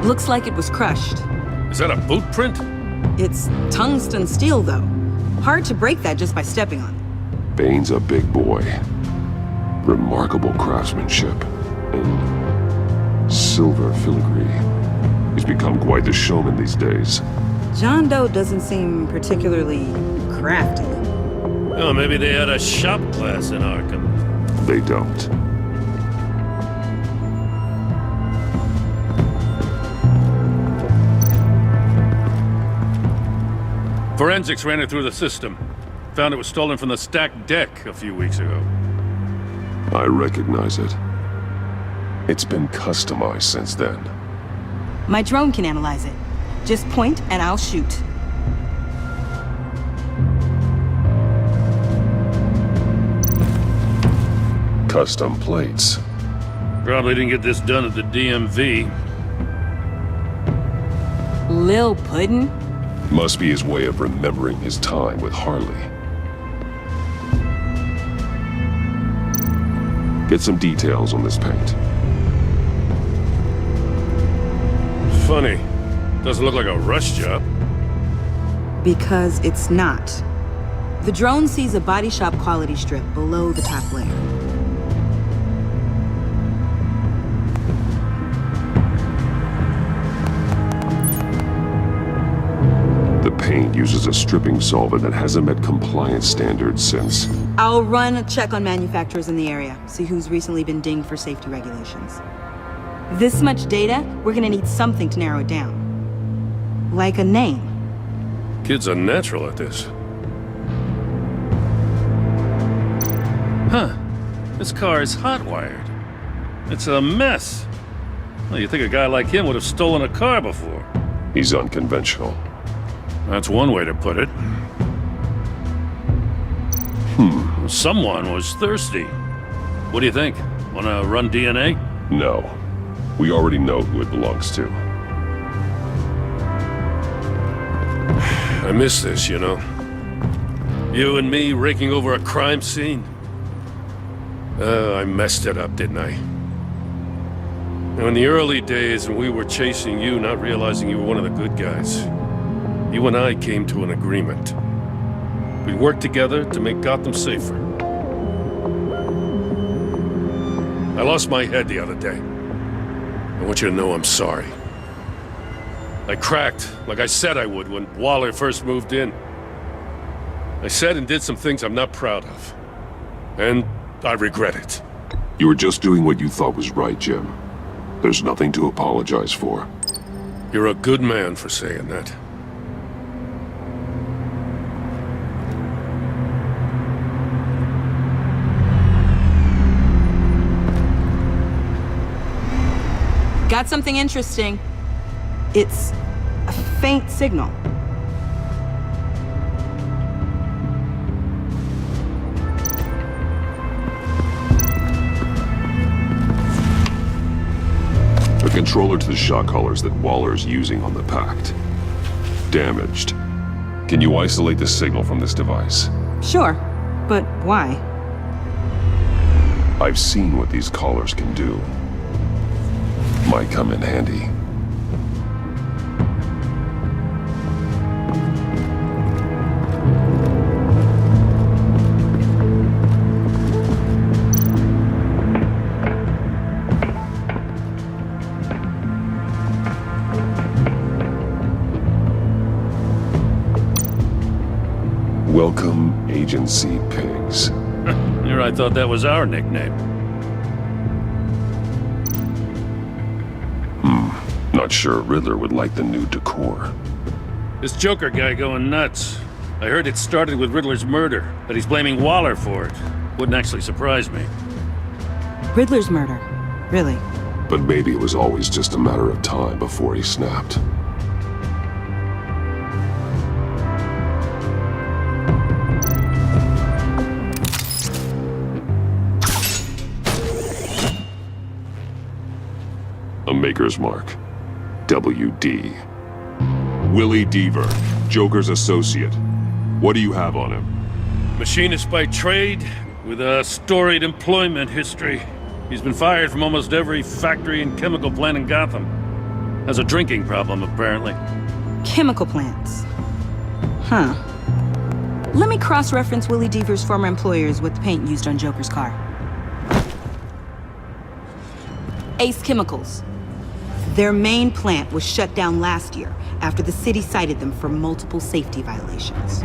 Looks like it was crushed. Is that a boot print? It's tungsten steel, though. Hard to break that just by stepping on it. Bane's a big boy. Remarkable craftsmanship. And silver filigree. He's become quite the showman these days. John Doe doesn't seem particularly crafty. Oh, maybe they had a shop class in Arkham. They don't. Forensics ran it through the system. Found it was stolen from the stacked deck a few weeks ago. I recognize it. It's been customized since then. My drone can analyze it. Just point and I'll shoot. Custom plates. Probably didn't get this done at the DMV. Lil Puddin'? Must be his way of remembering his time with Harley. Get some details on this paint. Funny. Doesn't look like a rush job. Because it's not. The drone sees a body shop quality strip below the top layer. The paint uses a stripping solvent that hasn't met compliance standards since. I'll run a check on manufacturers in the area, see who's recently been dinged for safety regulations. This much data, we're gonna need something to narrow it down. Like a name. Kid's a natural at this. Huh. This car is hot-wired. It's a mess. Well, you'd think a guy like him would have stolen a car before. He's unconventional. That's one way to put it. Someone was thirsty. What do you think? Wanna run DNA? No. We already know who it belongs to. I miss this, you know. You and me raking over a crime scene. I messed it up, didn't I? Now, in the early days when we were chasing you, not realizing you were one of the good guys, you and I came to an agreement. We worked together to make Gotham safer. I lost my head the other day. I want you to know I'm sorry. I cracked, like I said I would when Waller first moved in. I said and did some things I'm not proud of. And I regret it. You were just doing what you thought was right, Jim. There's nothing to apologize for. You're a good man for saying that. Got something interesting. It's a faint signal. A controller to the shock collars that Waller's using on the Pact. Damaged. Can you isolate the signal from this device? Sure, but why? I've seen what these collars can do. Might come in handy. Welcome, Agency Pigs. Here I thought that was our nickname. Not sure Riddler would like the new decor. This Joker guy going nuts. I heard it started with Riddler's murder, but he's blaming Waller for it. Wouldn't actually surprise me. Riddler's murder? Really? But maybe it was always just a matter of time before he snapped. A Maker's Mark. WD. Willie Deaver, Joker's associate. What do you have on him? Machinist by trade, with a storied employment history. He's been fired from almost every factory and chemical plant in Gotham. Has a drinking problem, apparently. Chemical plants. Huh. Let me cross-reference Willie Deaver's former employers with the paint used on Joker's car. Ace Chemicals. Their main plant was shut down last year after the city cited them for multiple safety violations.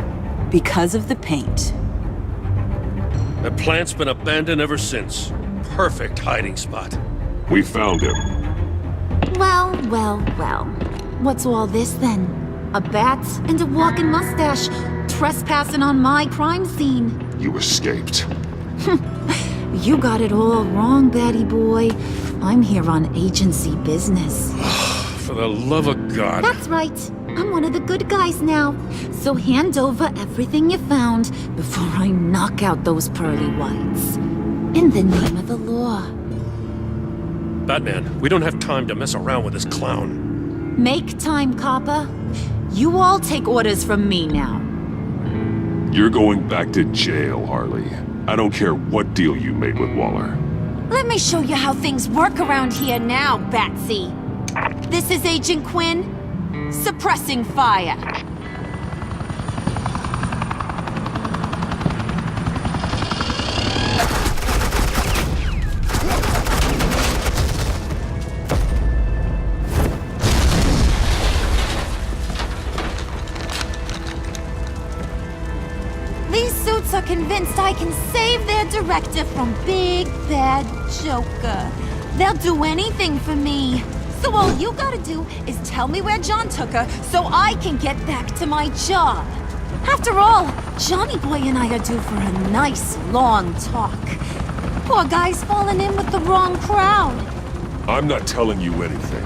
Because of the paint. The plant's been abandoned ever since. Perfect hiding spot. We found him. Well, well, well. What's all this then? A bat and a walking mustache trespassing on my crime scene. You escaped. You got it all wrong, Batty boy. I'm here on agency business. For the love of God. That's right. I'm one of the good guys now. So hand over everything you found before I knock out those pearly whites. In the name of the law. Batman, we don't have time to mess around with this clown. Make time, copper. You all take orders from me now. You're going back to jail, Harley. I don't care what deal you made with Waller. Let me show you how things work around here now, Batsy. This is Agent Quinn, suppressing fire. suits are convinced I can save their director from Big Bad Joker. They'll do anything for me. So all you gotta do is tell me where John took her so I can get back to my job. After all, Johnny Boy and I are due for a nice long talk. Poor guy's fallen in with the wrong crowd. I'm not telling you anything.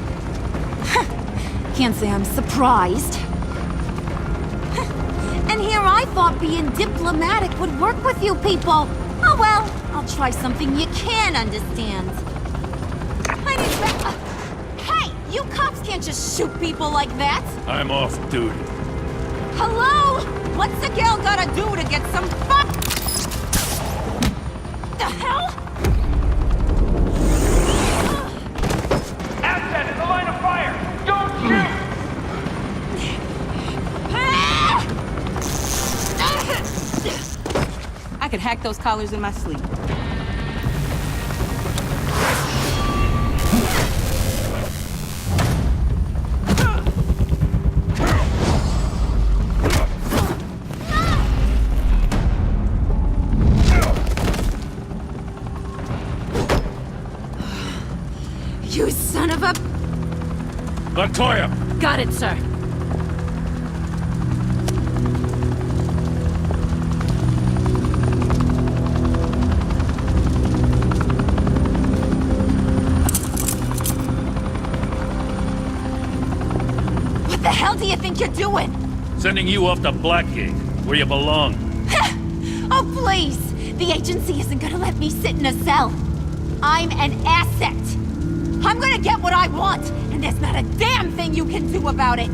Can't say I'm surprised. And here I thought being diplomatic would work with you people. Oh well, I'll try something you can understand. My name's Hey, you cops can't just shoot people like that. I'm off duty. Hello? What's a girl gotta do to get some fuck? The hell? Asset in the line of fire! Don't shoot! I could hack those collars in my sleep. You son of a... Latoya! Got it, sir. What the hell do you think you're doing? Sending you off to Blackgate, where you belong. Oh, please! The agency isn't gonna let me sit in a cell. I'm an asset. I'm gonna get what I want, and there's not a damn thing you can do about it.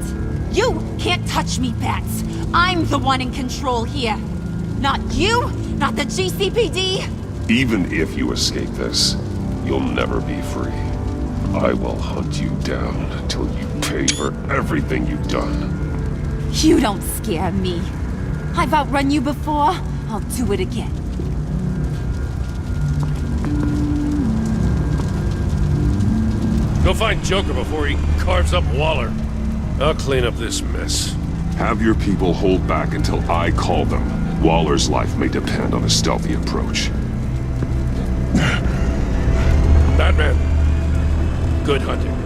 You can't touch me, Bats. I'm the one in control here. Not you, not the GCPD. Even if you escape this, you'll never be free. I will hunt you down until you pay for everything you've done. You don't scare me. I've outrun you before. I'll do it again. Go find Joker before he carves up Waller. I'll clean up this mess. Have your people hold back until I call them. Waller's life may depend on a stealthy approach. Batman, good hunting.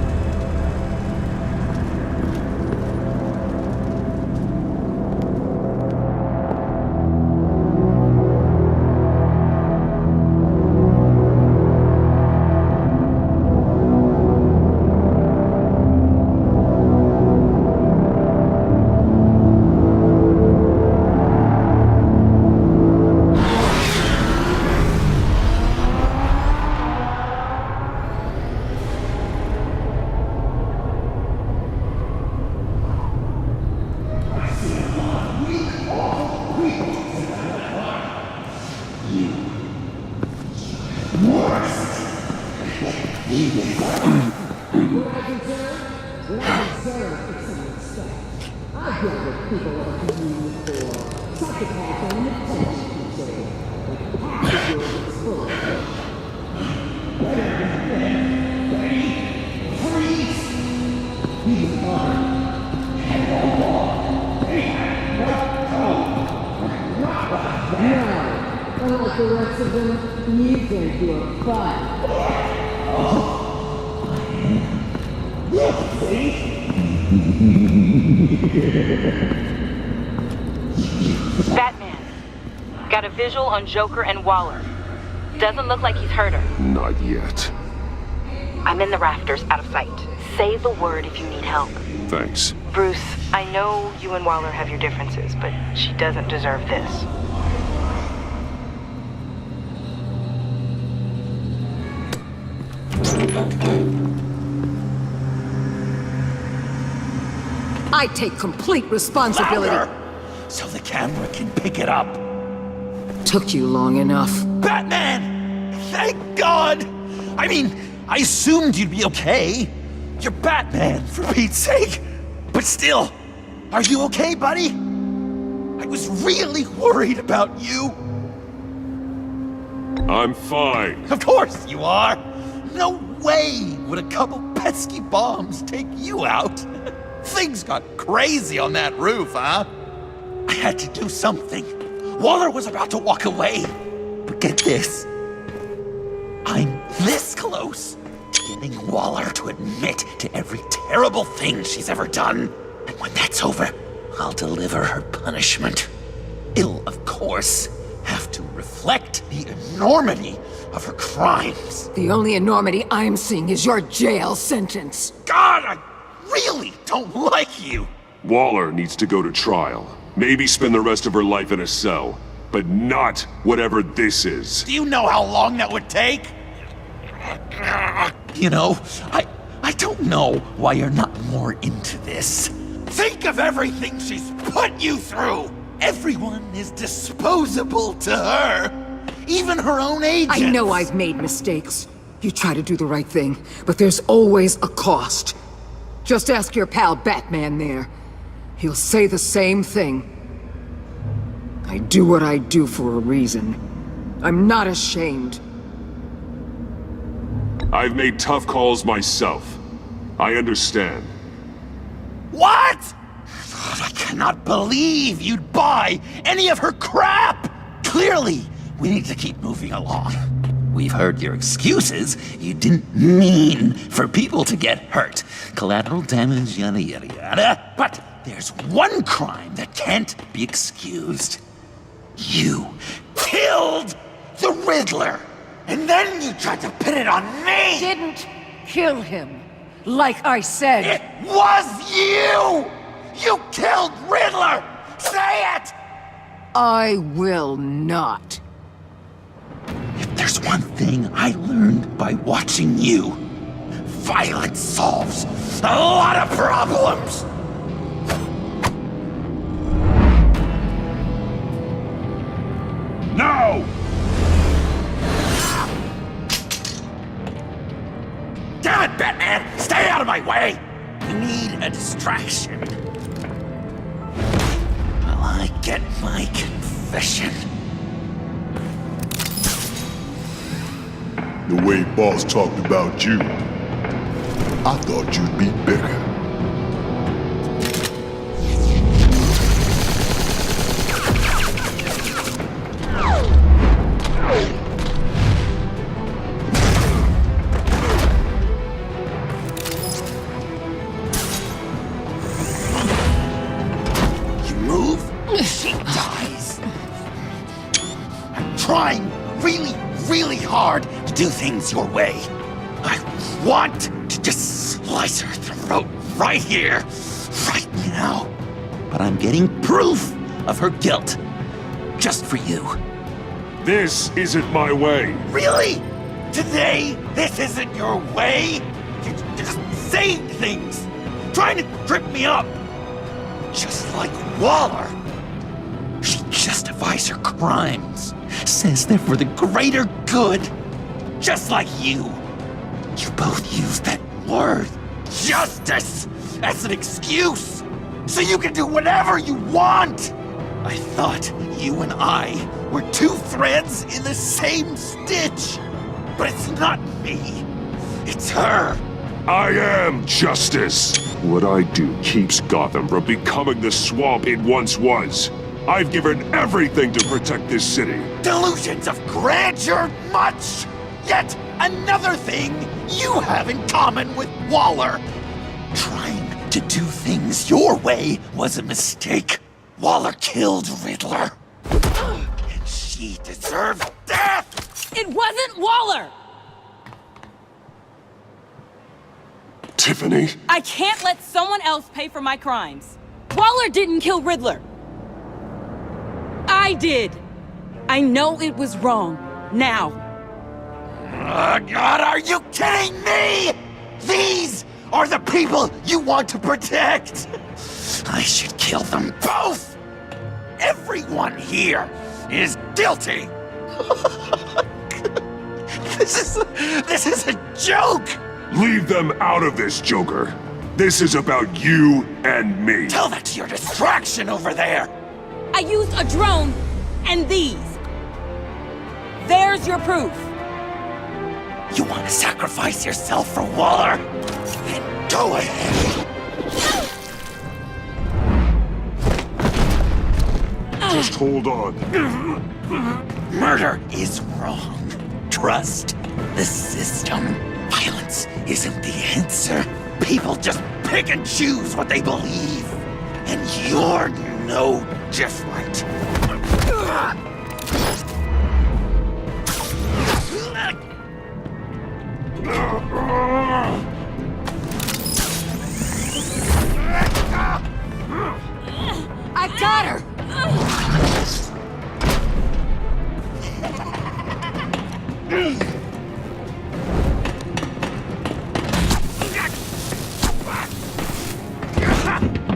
Unlike the rest of them, you can do a fight. Batman, got a visual on Joker and Waller. Doesn't look like he's hurt her. Not yet. I'm in the rafters, out of sight. Say the word if you need help. Thanks. Bruce, I know you and Waller have your differences, but she doesn't deserve this. I take complete responsibility. Louder! So the camera can pick it up. Took you long enough. Batman! Thank God! I mean, I assumed you'd be okay. You're Batman, for Pete's sake. But still, are you okay, buddy? I was really worried about you. I'm fine. Of course you are. No way would a couple pesky bombs take you out. Things got crazy on that roof, huh? I had to do something. Waller was about to walk away. But get this. I'm this close to getting Waller to admit to every terrible thing she's ever done. And when that's over, I'll deliver her punishment. It'll, of course, have to reflect the enormity of her crimes. The only enormity I'm seeing is your jail sentence. God, I really don't like you. Waller needs to go to trial. Maybe spend the rest of her life in a cell. But not whatever this is. Do you know how long that would take? You know, I don't know why you're not more into this. Think of everything she's put you through! Everyone is disposable to her. Even her own agents. I know I've made mistakes. You try to do the right thing, but there's always a cost. Just ask your pal Batman there. He'll say the same thing. I do what I do for a reason. I'm not ashamed. I've made tough calls myself. I understand. What? God, I cannot believe you'd buy any of her crap! Clearly, we need to keep moving along. We've heard your excuses. You didn't mean for people to get hurt. Collateral damage, yada yada yada. But there's one crime that can't be excused. You killed the Riddler! And then you tried to pin it on me! Didn't kill him, like I said. It was you! You killed Riddler! Say it! I will not. If there's one thing I learned by watching you, violence solves a lot of problems! No! Damn it, Batman! Stay out of my way! We need a distraction. While I get my confession. The way Boss talked about you, I thought you'd be bigger. You move, she dies. I'm trying really hard to do things your way. I want to just slice her throat right here, right now. But I'm getting proof of her guilt, just for you. This isn't my way. Really? Today, this isn't your way? You're just saying things, trying to trip me up. Just like Waller. She justifies her crimes, says they're for the greater good. Just like you. You both use that word, justice, as an excuse, so you can do whatever you want. I thought you and I were two threads in the same stitch. But it's not me. It's her. I am justice. What I do keeps Gotham from becoming the swamp it once was. I've given everything to protect this city. Delusions of grandeur much? Yet another thing you have in common with Waller. Trying to do things your way was a mistake. Waller killed Riddler. And she deserved death! It wasn't Waller! Tiffany? I can't let someone else pay for my crimes. Waller didn't kill Riddler. I did. I know it was wrong. Now. God, are you kidding me? These are the people you want to protect. I should kill them both. Everyone here is guilty. This is a joke. Leave them out of this, Joker. This is about you and me. Tell that to your distraction over there. I used a drone and these. There's your proof. You want to sacrifice yourself for Waller? Then go ahead. Just hold on. Murder is wrong. Trust the system. Violence isn't the answer. People just pick and choose what they believe. And you're no different. I got her!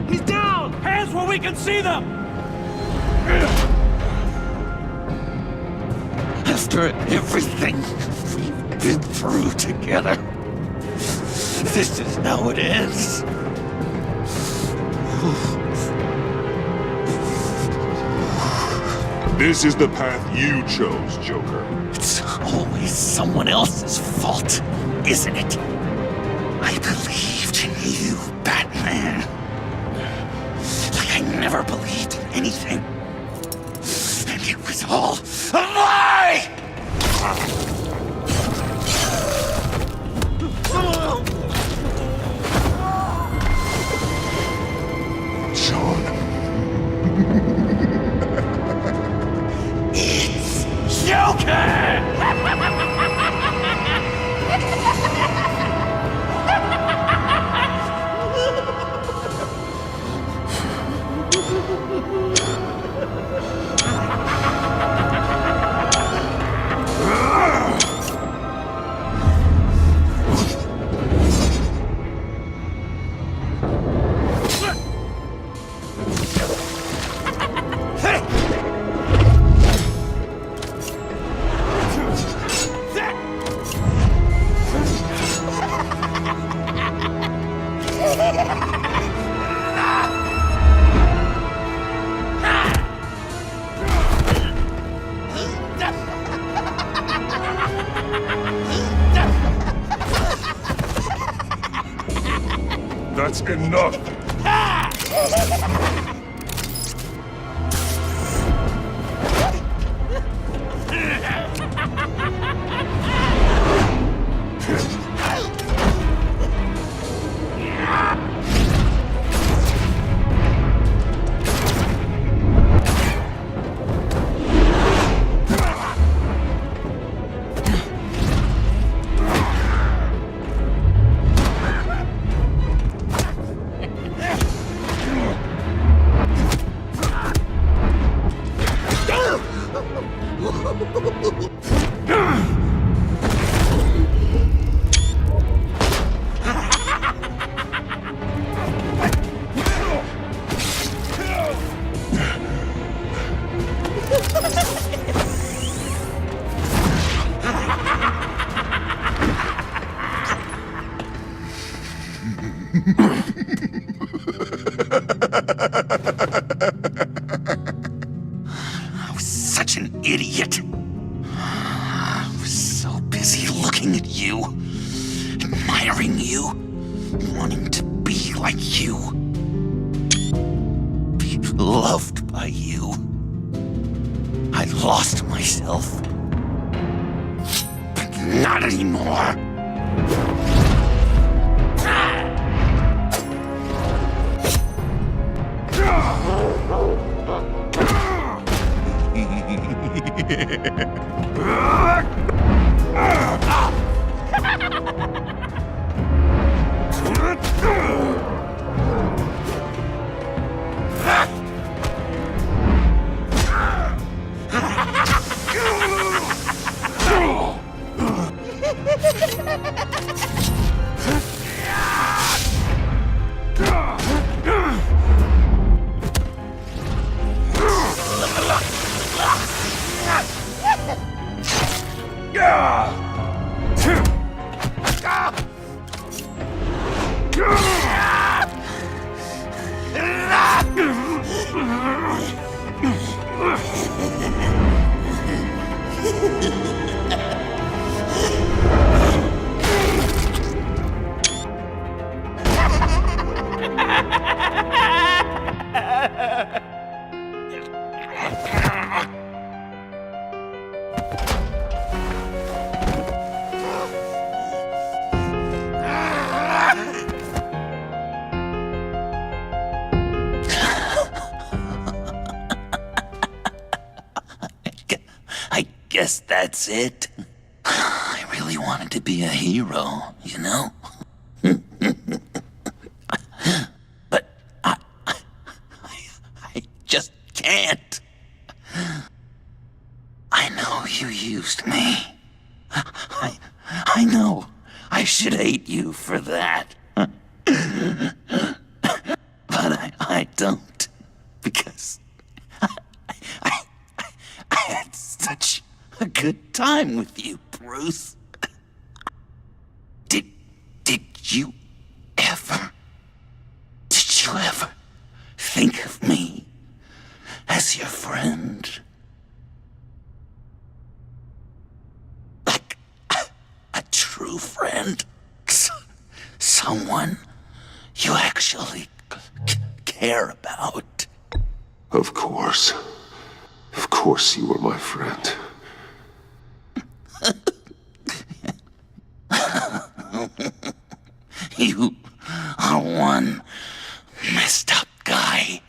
He's down! Hands where we can see them! After everything we've been through together, this is how it ends. This is the path you chose, Joker. It's always someone else's fault, isn't it? I believed in you, Batman. Like I never believed in anything. And it was all a lie! John. It's Joker! That's enough. I was such an idiot. I was so busy looking at you, admiring you, wanting to be like you, be loved by you. I lost myself. But not anymore. Yeah! guess that's it. I really wanted to be a hero, you know? But I just can't. I know you used me. I know I should hate you for that. But I don't. Because I had such a good time with you, Bruce. Did you ever think of me as your friend? Like a true friend? Someone you actually care about? Of course. Of course you were my friend. You are one messed up guy.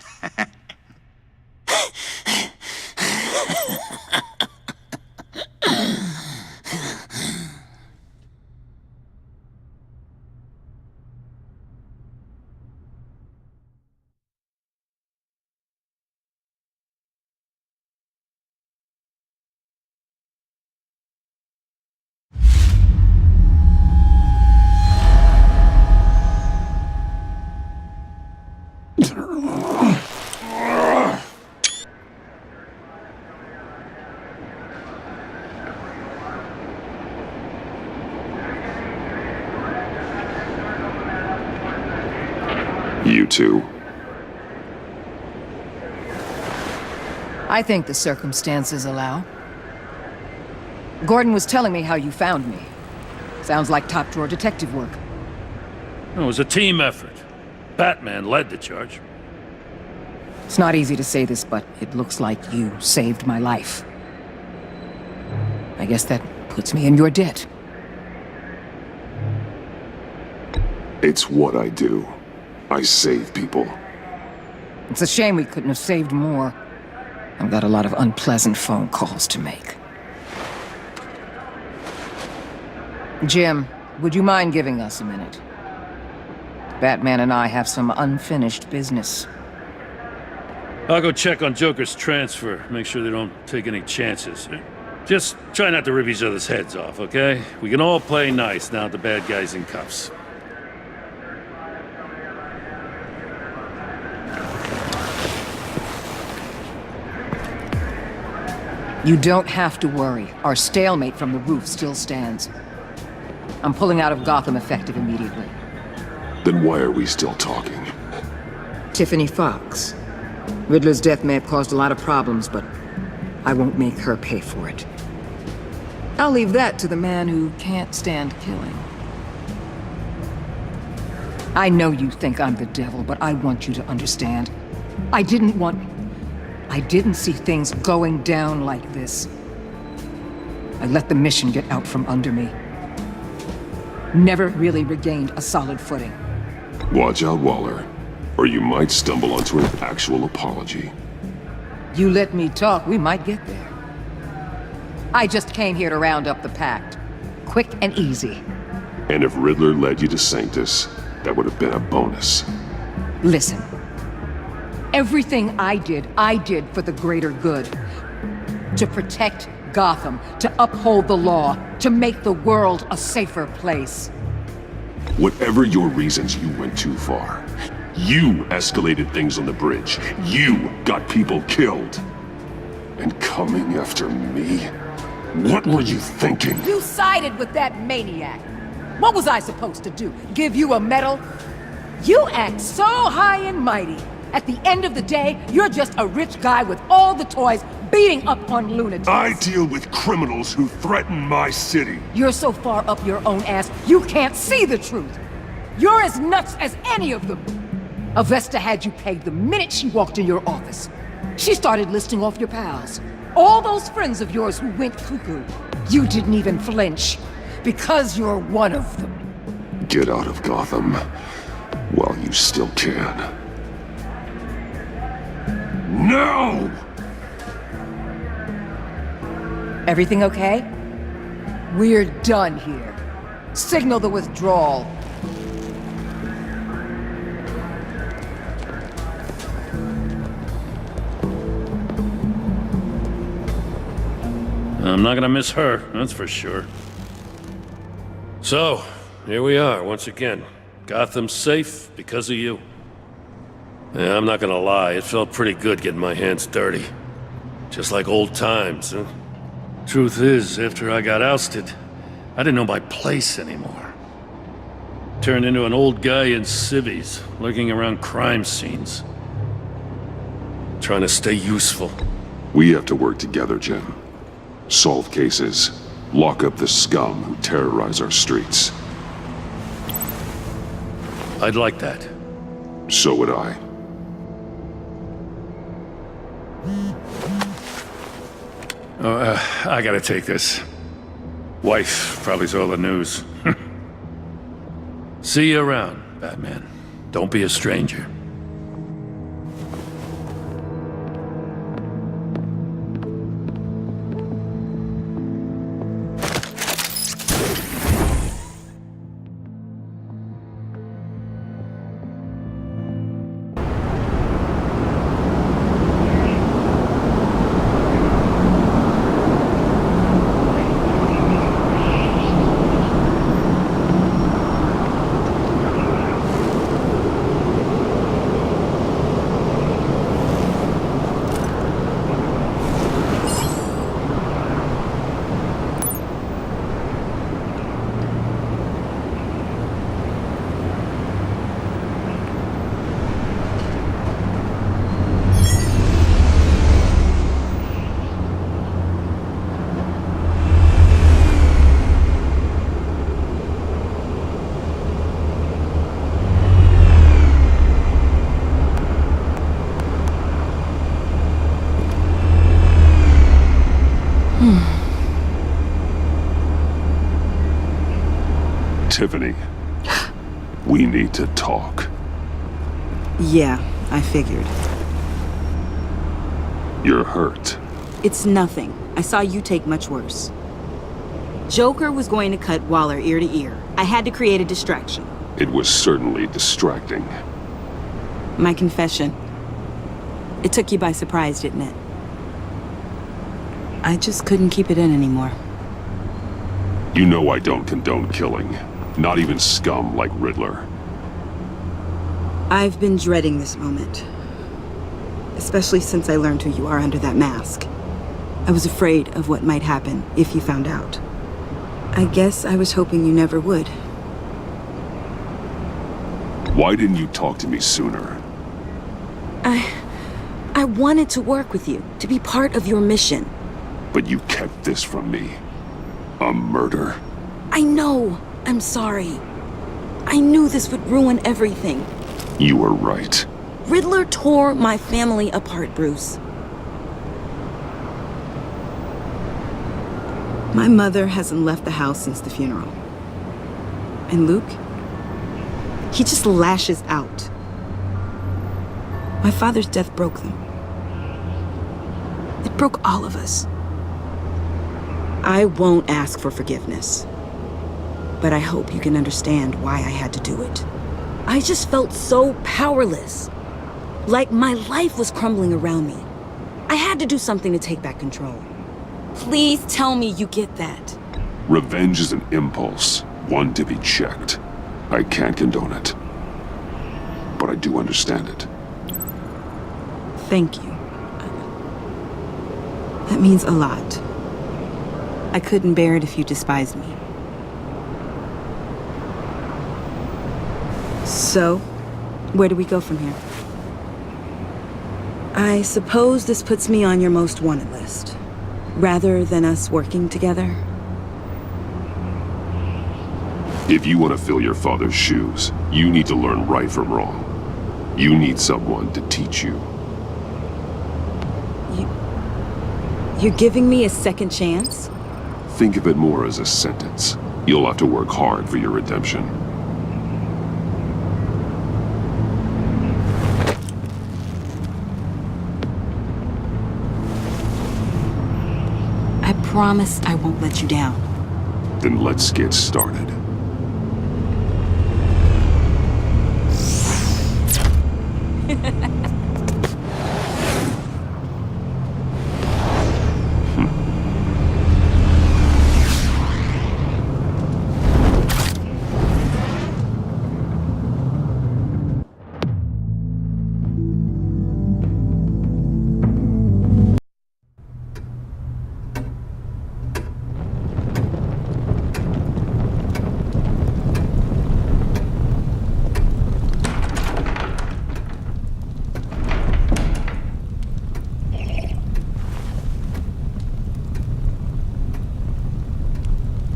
You two. I think the circumstances allow. Gordon was telling me how you found me. Sounds like top-drawer detective work. It was a team effort. Batman led the charge. It's not easy to say this, but it looks like you saved my life. I guess that puts me in your debt. It's what I do. I save people. It's a shame we couldn't have saved more. I've got a lot of unpleasant phone calls to make. Jim, would you mind giving us a minute? Batman and I have some unfinished business. I'll go check on Joker's transfer, make sure they don't take any chances. Just try not to rip each other's heads off, okay? We can all play nice now that the bad guy's in cuffs. You don't have to worry. Our stalemate from the roof still stands. I'm pulling out of Gotham effective immediately. Then why are we still talking? Tiffany Fox. Riddler's death may have caused a lot of problems, but I won't make her pay for it. I'll leave that to the man who can't stand killing. I know you think I'm the devil, but I want you to understand. I didn't see things going down like this. I let the mission get out from under me. Never really regained a solid footing. Watch out, Waller, or you might stumble onto an actual apology. You let me talk, we might get there. I just came here to round up the pact. Quick and easy. And if Riddler led you to Sanctus, that would have been a bonus. Listen. Everything I did for the greater good. To protect Gotham, to uphold the law, to make the world a safer place. Whatever your reasons, you went too far. You escalated things on the bridge. You got people killed. And coming after me? What were you thinking? You sided with that maniac. What was I supposed to do? Give you a medal? You act so high and mighty. At the end of the day, you're just a rich guy with all the toys beating up on lunatics. I deal with criminals who threaten my city. You're so far up your own ass, you can't see the truth. You're as nuts as any of them. Avesta had you pegged the minute she walked in your office. She started listing off your pals. All those friends of yours who went cuckoo. You didn't even flinch, because you're one of them. Get out of Gotham while you still can. No! Everything okay? We're done here. Signal the withdrawal. I'm not gonna miss her, that's for sure. So, here we are, once again. Gotham's safe because of you. Yeah, I'm not gonna lie, it felt pretty good getting my hands dirty. Just like old times, huh? Truth is, after I got ousted, I didn't know my place anymore. Turned into an old guy in civvies, lurking around crime scenes. Trying to stay useful. We have to work together, Jim. Solve cases. Lock up the scum who terrorize our streets. I'd like that. So would I. I gotta take this. Wife probably saw the news. See you around, Batman. Don't be a stranger. Tiffany, we need to talk. Yeah, I figured. You're hurt. It's nothing. I saw you take much worse. Joker was going to cut Waller ear to ear. I had to create a distraction. It was certainly distracting. My confession. It took you by surprise, didn't it? I just couldn't keep it in anymore. You know I don't condone killing. Not even scum like Riddler. I've been dreading this moment. Especially since I learned who you are under that mask. I was afraid of what might happen if you found out. I guess I was hoping you never would. Why didn't you talk to me sooner? I wanted to work with you, to be part of your mission. But you kept this from me. A murder? I know. I'm sorry. I knew this would ruin everything. You were right. Riddler tore my family apart, Bruce. My mother hasn't left the house since the funeral. And Luke? He just lashes out. My father's death broke them. It broke all of us. I won't ask for forgiveness. But I hope you can understand why I had to do it. I just felt so powerless. Like my life was crumbling around me. I had to do something to take back control. Please tell me you get that. Revenge is an impulse, one to be checked. I can't condone it. But I do understand it. Thank you. That means a lot. I couldn't bear it if you despised me. So, where do we go from here? I suppose this puts me on your most wanted list, rather than us working together. If you want to fill your father's shoes, you need to learn right from wrong. You need someone to teach you. You're giving me a second chance? Think of it more as a sentence. You'll have to work hard for your redemption. I promise I won't let you down. Then let's get started.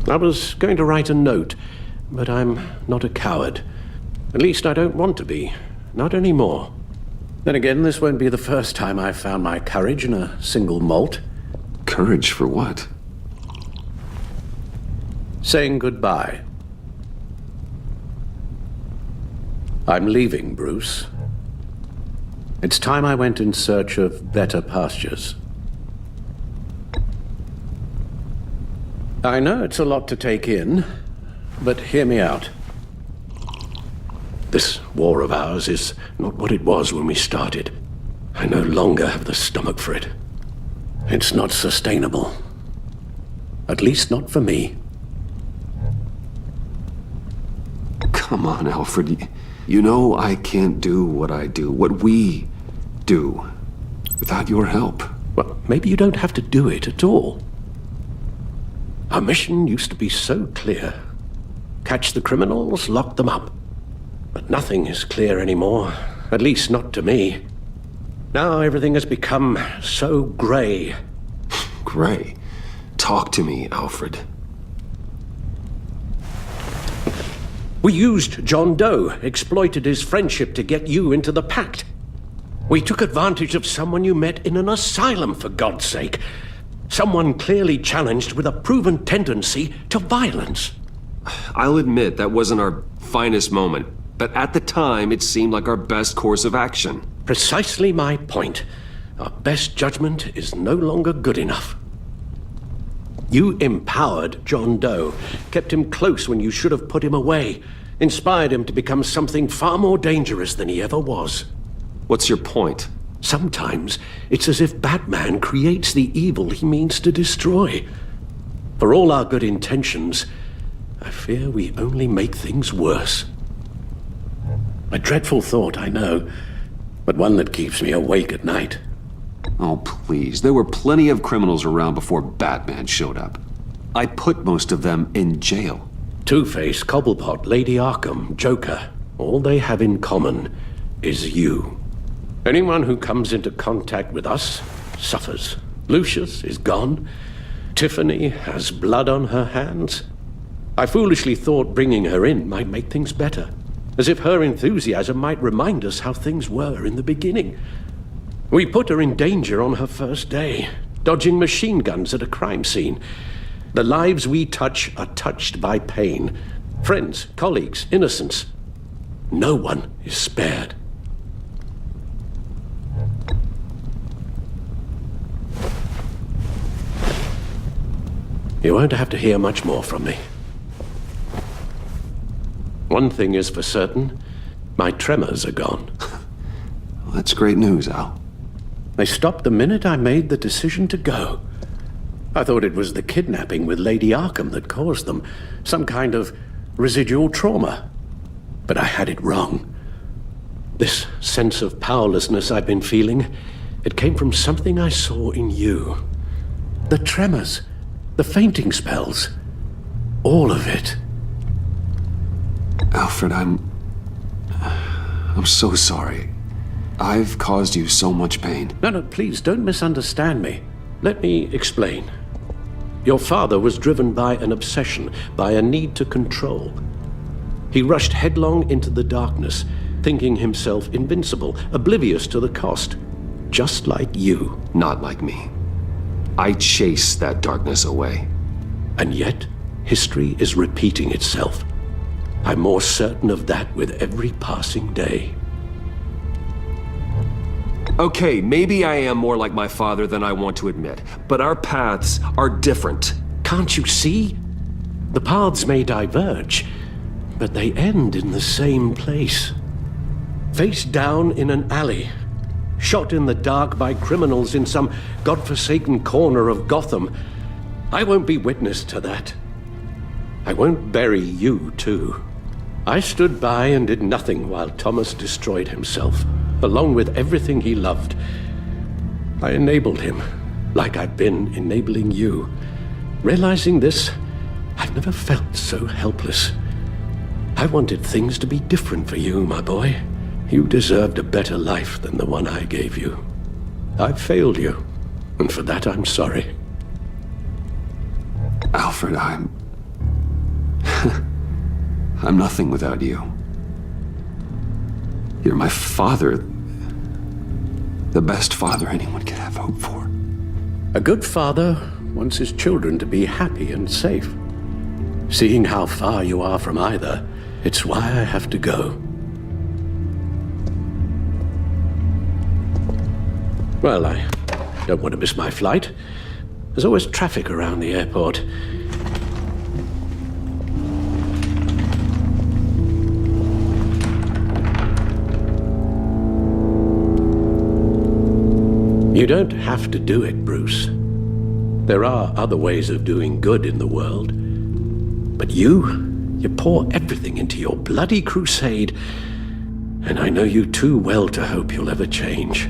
I was going to write a note, but I'm not a coward. At least I don't want to be. Not anymore. Then again, this won't be the first time I've found my courage in a single malt. Courage for what? Saying goodbye. I'm leaving, Bruce. It's time I went in search of better pastures. I know it's a lot to take in, but hear me out. This war of ours is not what it was when we started. I no longer have the stomach for it. It's not sustainable. At least not for me. Come on, Alfred. You know I can't do what I do, what we do, without your help. Well, maybe you don't have to do it at all. Our mission used to be so clear. Catch the criminals, lock them up. But nothing is clear anymore, at least not to me. Now everything has become so grey. Grey? Talk to me, Alfred. We used John Doe, exploited his friendship to get you into the pact. We took advantage of someone you met in an asylum, for God's sake. Someone clearly challenged with a proven tendency to violence. I'll admit that wasn't our finest moment, but at the time it seemed like our best course of action. Precisely my point. Our best judgment is no longer good enough. You empowered John Doe, kept him close when you should have put him away, inspired him to become something far more dangerous than he ever was. What's your point? Sometimes it's as if Batman creates the evil he means to destroy. For all our good intentions, I fear we only make things worse. A dreadful thought, I know, but one that keeps me awake at night. Oh, please. There were plenty of criminals around before Batman showed up. I put most of them in jail. Two-Face, Cobblepot, Lady Arkham, Joker, all they have in common is you. Anyone who comes into contact with us suffers. Lucius is gone. Tiffany has blood on her hands. I foolishly thought bringing her in might make things better, as if her enthusiasm might remind us how things were in the beginning. We put her in danger on her first day, dodging machine guns at a crime scene. The lives we touch are touched by pain. Friends, colleagues, innocents. No one is spared. You won't have to hear much more from me. One thing is for certain, my tremors are gone. Well, that's great news, Al. They stopped the minute I made the decision to go. I thought it was the kidnapping with Lady Arkham that caused them, some kind of residual trauma. But I had it wrong. This sense of powerlessness I've been feeling, it came from something I saw in you. The tremors, the fainting spells, all of it. Alfred, I'm so sorry. I've caused you so much pain. No, please don't misunderstand me. Let me explain. Your father was driven by an obsession, by a need to control. He rushed headlong into the darkness, thinking himself invincible, oblivious to the cost. Just like you. Not like me. I chased that darkness away. And yet, history is repeating itself. I'm more certain of that with every passing day. Okay, maybe I am more like my father than I want to admit, but our paths are different. Can't you see? The paths may diverge, but they end in the same place. Face down in an alley, shot in the dark by criminals in some godforsaken corner of Gotham. I won't be witness to that. I won't bury you, too. I stood by and did nothing while Thomas destroyed himself, along with everything he loved. I enabled him, like I've been enabling you. Realizing this, I've never felt so helpless. I wanted things to be different for you, my boy. You deserved a better life than the one I gave you. I failed you, and for that I'm sorry. Alfred, I'm nothing without you. You're my father. The best father anyone could have hope for. A good father wants his children to be happy and safe. Seeing how far you are from either, it's why I have to go. Well, I don't want to miss my flight. There's always traffic around the airport. You don't have to do it, Bruce. There are other ways of doing good in the world. But you pour everything into your bloody crusade, and I know you too well to hope you'll ever change.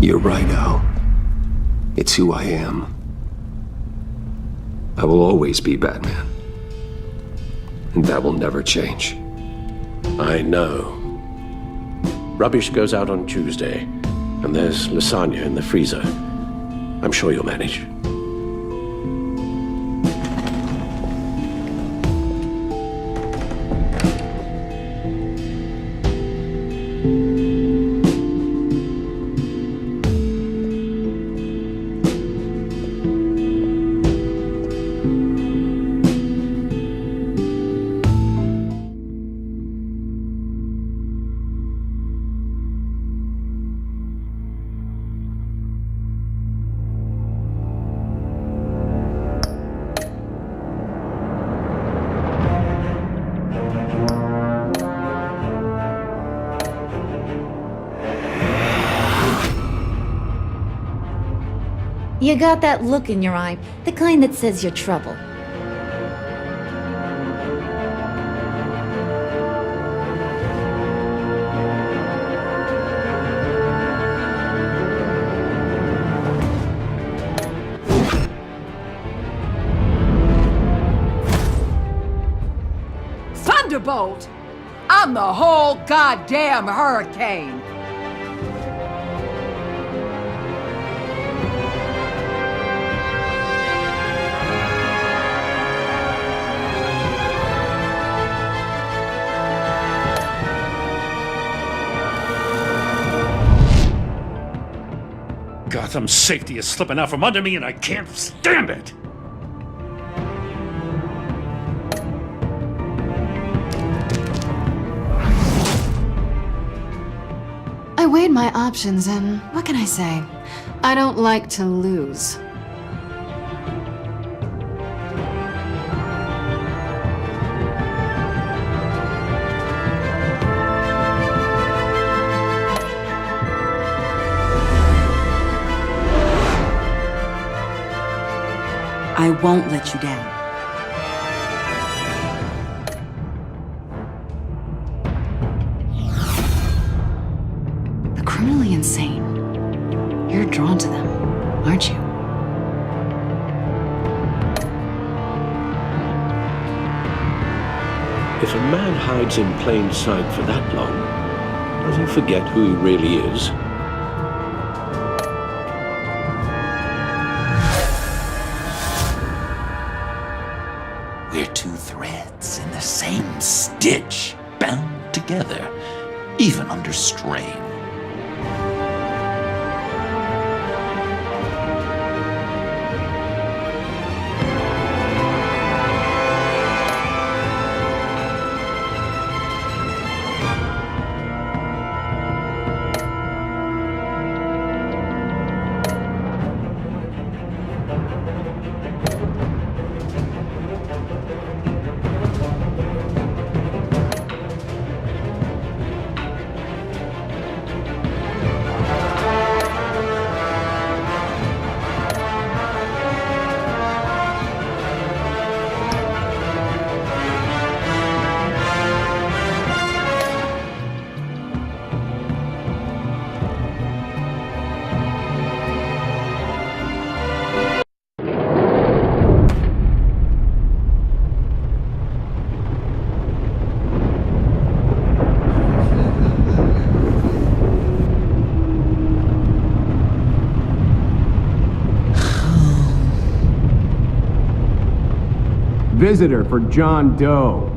You're right, Al. It's who I am. I will always be Batman. And that will never change. I know. Rubbish goes out on Tuesday, and there's lasagna in the freezer. I'm sure you'll manage. You got that look in your eye, the kind that says you're trouble. Thunderbolt! I'm the whole goddamn hurricane! Gotham's safety is slipping out from under me and I can't stand it! I weighed my options and what can I say? I don't like to lose. I won't let you down. The criminally insane. You're drawn to them, aren't you? If a man hides in plain sight for that long, does he forget who he really is? ditch, bound together, even under strain. Visitor for John Doe.